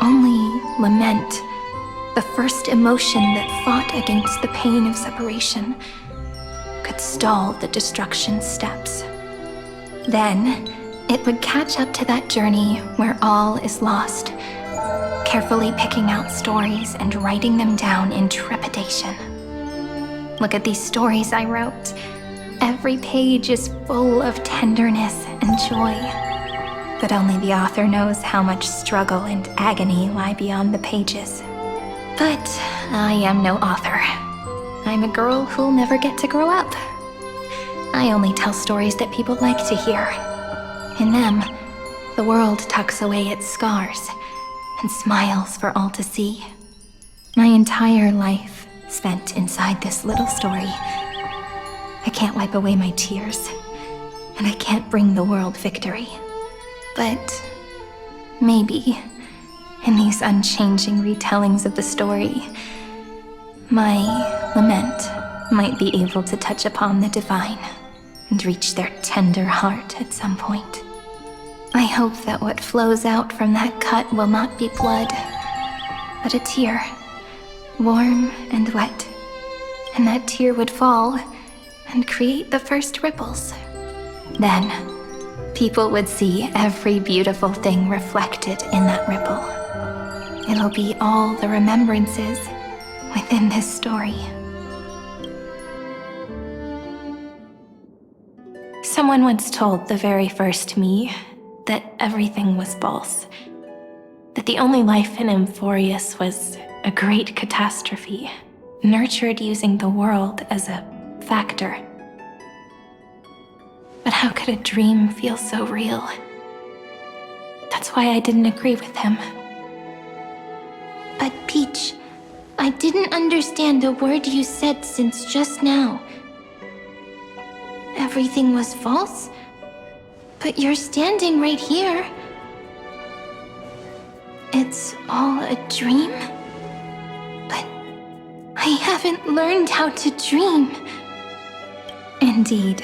only lament, the first emotion that fought against the pain of separation, could stall the destruction steps. Then, it would catch up to that journey where all is lost, carefully picking out stories and writing them down in trepidation. Look at these stories I wrote. Every page is full of tenderness and joy. But only the author knows how much struggle and agony lie beyond the pages. But I am no author. I'm a girl who'll never get to grow up. I only tell stories that people like to hear. In them, the world tucks away its scars and smiles for all to see. My entire life spent inside this little story. I can't wipe away my tears, and I can't bring the world victory. But maybe, in these unchanging retellings of the story, my lament might be able to touch upon the divine and reach their tender heart at some point. I hope that what flows out from that cut will not be blood, but a tear, warm and wet, and that tear would fall and create the first ripples. Then, people would see every beautiful thing reflected in that ripple. It'll be all the remembrances within this story. Someone once told the very first me that everything was false, that the only life in Amphoreus was a great catastrophe, nurtured using the world as a factor. But how could a dream feel so real? That's why I didn't agree with him. But Peach, I didn't understand a word you said since just now. Everything was false? But you're standing right here. It's all a dream? But I haven't learned how to dream. Indeed.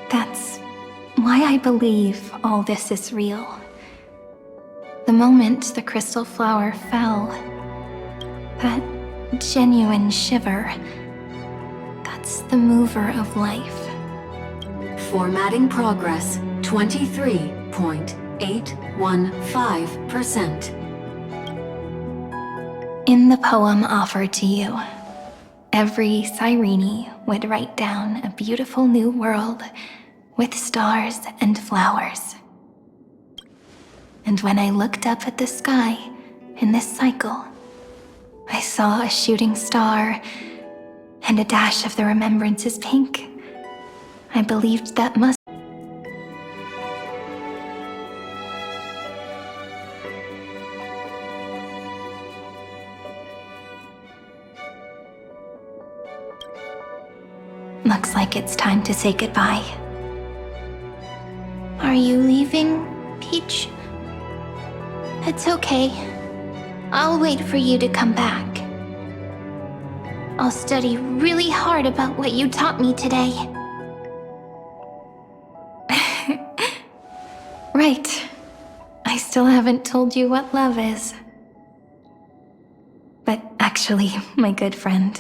That's why I believe all this is real. The moment the crystal flower fell, that genuine shiver, that's the mover of life. Formatting progress 23.815%. In the poem offered to you, every Cyrene would write down a beautiful new world with stars and flowers. And when I looked up at the sky in this cycle, I saw a shooting star and a dash of the remembrances pink. I believed that must... looks like it's time to say goodbye. Are you leaving, Peach? It's okay. I'll wait for you to come back. I'll study really hard about what you taught me today. Right. I still haven't told you what love is. But actually, my good friend,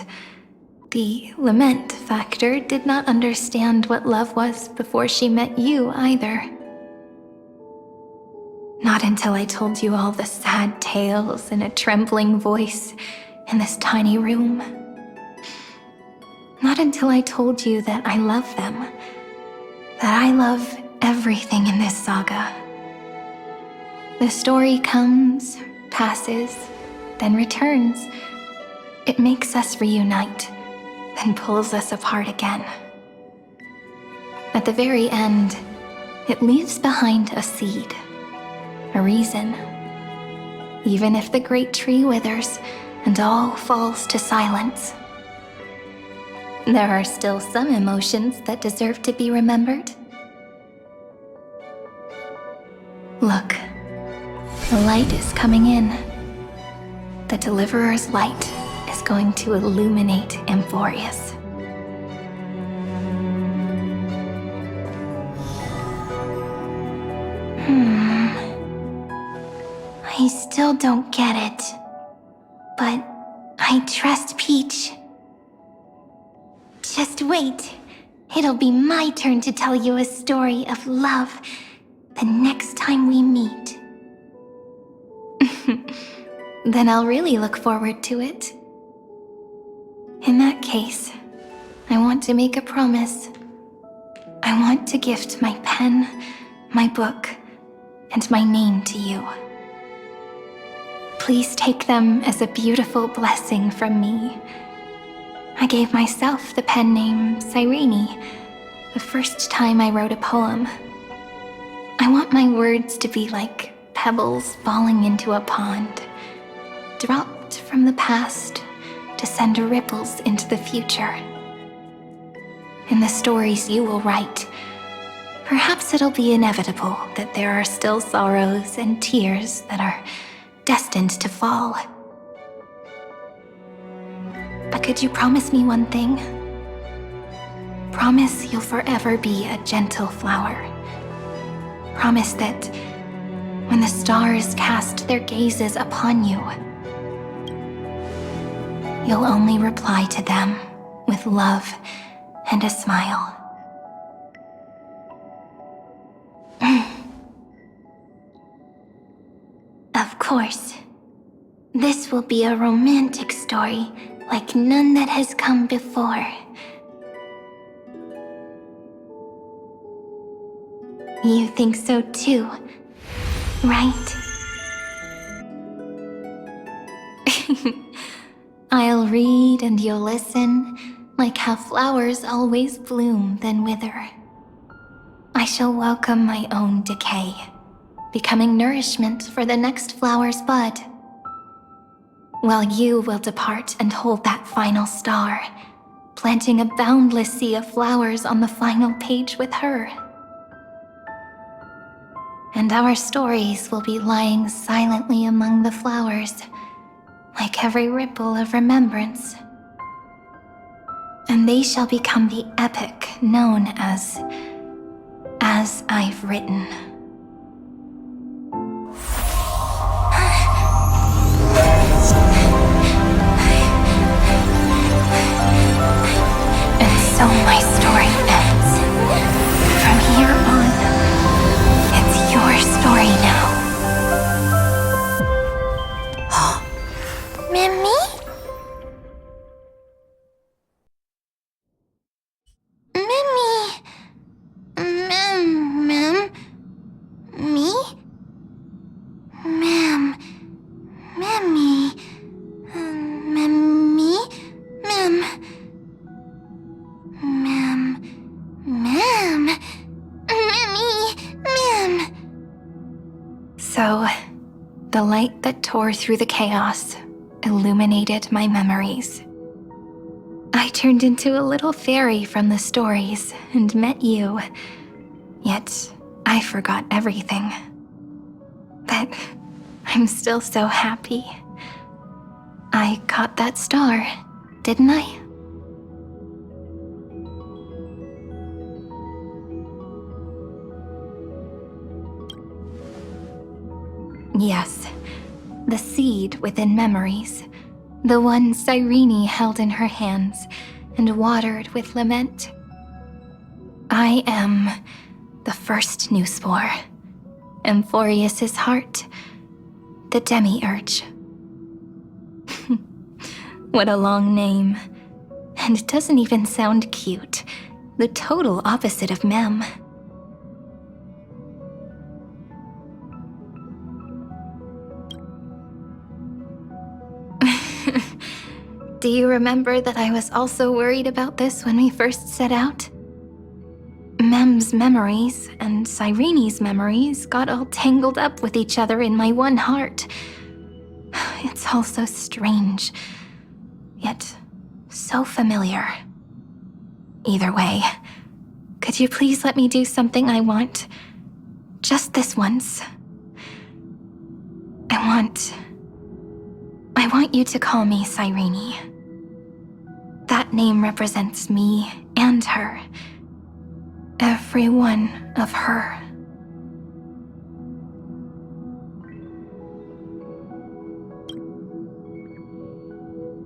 the lament factor did not understand what love was before she met you either. Not until I told you all the sad tales in a trembling voice in this tiny room. Not until I told you that I love them, that I love everything in this saga. The story comes, passes, then returns. It makes us reunite, then pulls us apart again. At the very end, it leaves behind a seed, a reason. Even if the great tree withers and all falls to silence, there are still some emotions that deserve to be remembered. Look, the light is coming in. The Deliverer's light is going to illuminate Amphoreus. I still don't get it, but I trust Peach. Just wait. It'll be my turn to tell you a story of love the next time we meet. Then I'll really look forward to it. In that case, I want to make a promise. I want to gift my pen, my book, and my name to you. Please take them as a beautiful blessing from me. I gave myself the pen name Cyrene the first time I wrote a poem. I want my words to be like pebbles falling into a pond, dropped from the past to send ripples into the future. In the stories you will write, perhaps it'll be inevitable that there are still sorrows and tears that are destined to fall. But could you promise me one thing? Promise you'll forever be a gentle flower. Promise that when the stars cast their gazes upon you, you'll only reply to them with love and a smile. Of course. This will be a romantic story like none that has come before. You think so too, right? I'll read and you'll listen, like how flowers always bloom then wither. I shall welcome my own decay, becoming nourishment for the next flower's bud. While you will depart and hold that final star, planting a boundless sea of flowers on the final page with her. And our stories will be lying silently among the flowers, like every ripple of remembrance. And they shall become the epic known as I've Written. And so my story ends. From here on, it's your story now. Mimi? So, the light that tore through the chaos illuminated my memories. I turned into a little fairy from the stories and met you. Yet, I forgot everything. But I'm still so happy. I caught that star, didn't I? Yes, the seed within memories. The one Cyrene held in her hands and watered with lament. I am the first new spore, Amphoreus' heart, the demiurge. What a long name. And it doesn't even sound cute. The total opposite of Mem. Do you remember that I was also worried about this when we first set out? Mem's memories and Cyrene's memories got all tangled up with each other in my one heart. It's all so strange, yet so familiar. Either way, could you please let me do something I want? Just this once. I want you to call me Cyrene. That name represents me and her. Every one of her.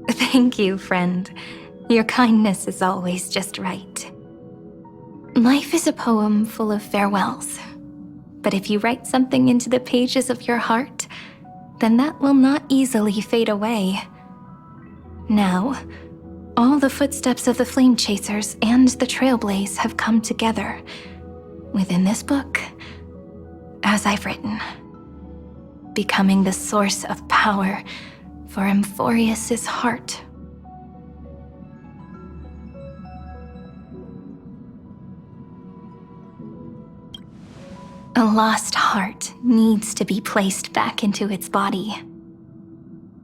Thank you, friend. Your kindness is always just right. Life is a poem full of farewells. But if you write something into the pages of your heart, then that will not easily fade away. Now, all the footsteps of the Flame Chasers and the Trailblaze have come together within this book, as I've written, becoming the source of power for Amphoreus' heart. A lost heart needs to be placed back into its body.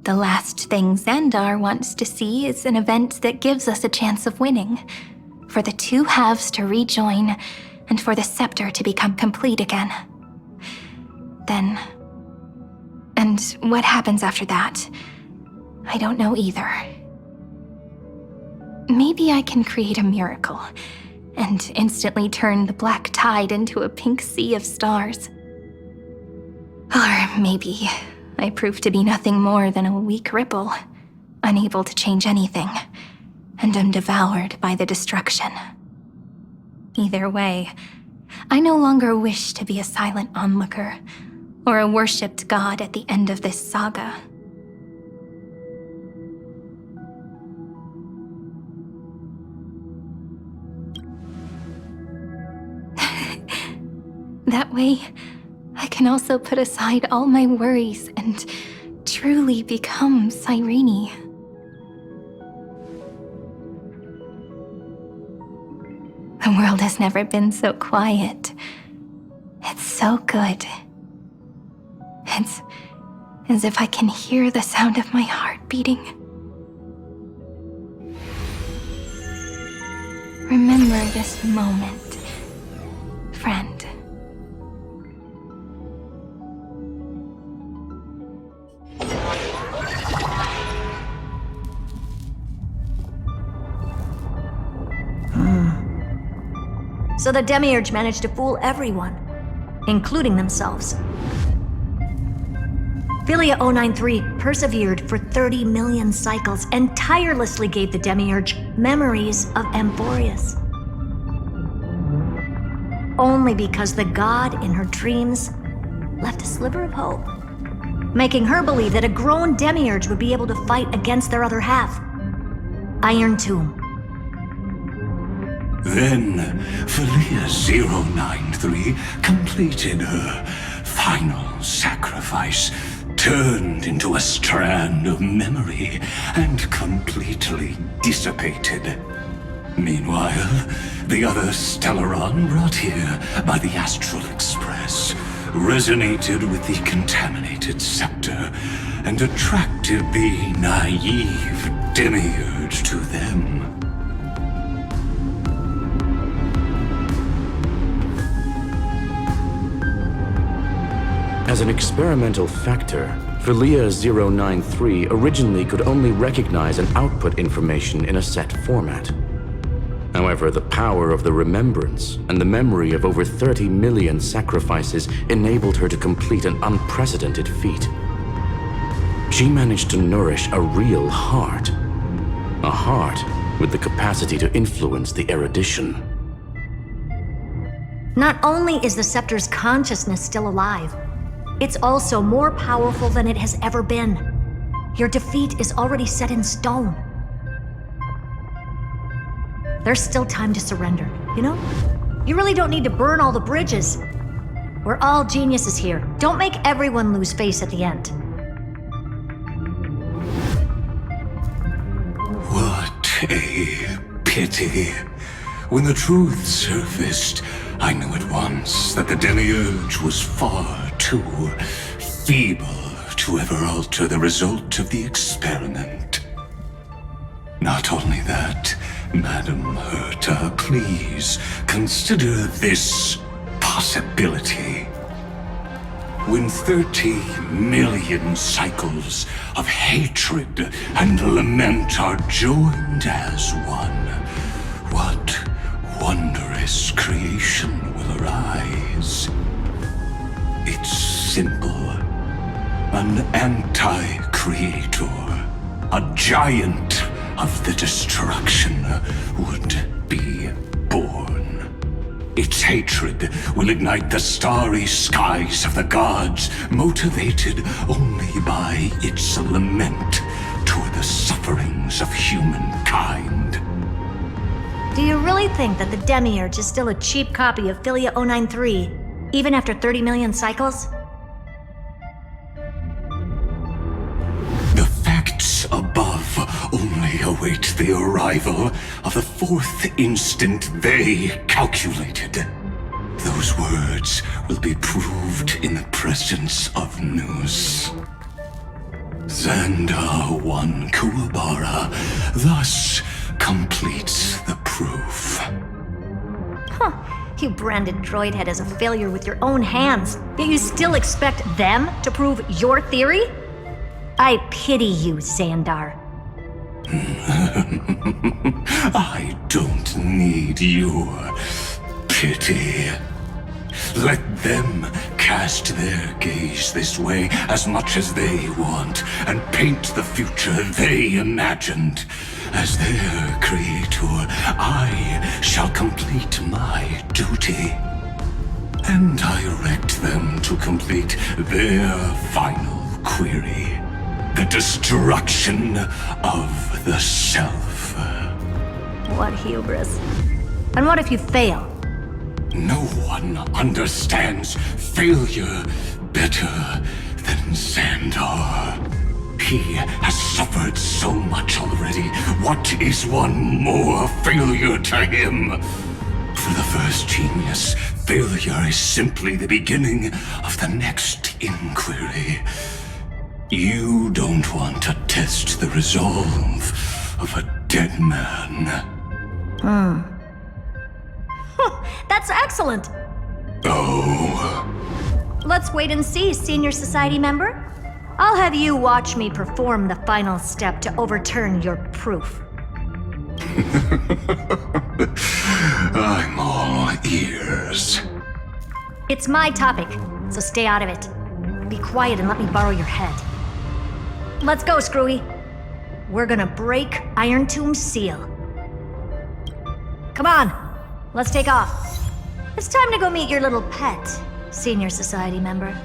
The last thing Xandar wants to see is an event that gives us a chance of winning, for the two halves to rejoin, and for the scepter to become complete again. Then, and what happens after that, I don't know either. Maybe I can create a miracle and instantly turn the black tide into a pink sea of stars. Or maybe I prove to be nothing more than a weak ripple, unable to change anything, and am devoured by the destruction. Either way, I no longer wish to be a silent onlooker, or a worshipped god at the end of this saga. That way, I can also put aside all my worries and truly become Cyrene. The world has never been so quiet. It's so good. It's as if I can hear the sound of my heart beating. Remember this moment, friend. So the Demiurge managed to fool everyone, including themselves. Philia 093 persevered for 30 million cycles and tirelessly gave the Demiurge memories of Amphoreus. Only because the god in her dreams left a sliver of hope, making her believe that a grown Demiurge would be able to fight against their other half, Iron Tomb. Then, Philia 093 completed her final sacrifice, turned into a strand of memory, and completely dissipated. Meanwhile, the other Stellaron brought here by the Astral Express resonated with the contaminated scepter and attracted the naive Demiurge to them. As an experimental factor, Philia 093 originally could only recognize and output information in a set format. However, the power of the remembrance and the memory of over 30 million sacrifices enabled her to complete an unprecedented feat. She managed to nourish a real heart. A heart with the capacity to influence the erudition. Not only is the Scepter's consciousness still alive, it's also more powerful than it has ever been. Your defeat is already set in stone. There's still time to surrender, you know? You really don't need to burn all the bridges. We're all geniuses here. Don't make everyone lose face at the end. What a pity. When the truth surfaced, I knew at once that the Demiurge was far too feeble to ever alter the result of the experiment. Not only that, Madam Herta, please consider this possibility. When 30 million cycles of hatred and lament are joined as one, what wondrous creation will arise? It's simple. An anti-creator, a giant of the destruction would be born. Its hatred will ignite the starry skies of the gods, motivated only by its lament toward the sufferings of humankind. Do you really think that the Demiurge is still a cheap copy of Philia 093, even after 30 million cycles? The facts above only await the arrival of the fourth instant they calculated. Those words will be proved in the presence of news. Xandar 1 Kuwabara thus completes the proof. Huh. You branded Droidhead as a failure with your own hands, yet you still expect them to prove your theory? I pity you, Xandar. I don't need your pity. Let them cast their gaze this way as much as they want and paint the future they imagined. As their creator, I shall complete my duty and direct them to complete their final query. The destruction of the self. What hubris. And what if you fail? No one understands failure better than Xandar. He has suffered so much already. What is one more failure to him? For the first genius, failure is simply the beginning of the next inquiry. You don't want to test the resolve of a dead man. That's excellent! Oh. Let's wait and see, Senior Society member. I'll have you watch me perform the final step to overturn your proof. I'm all ears. It's my topic, so stay out of it. Be quiet and let me borrow your head. Let's go, Screwy. We're gonna break Iron Tomb's seal. Come on, let's take off. It's time to go meet your little pet, Senior Society member.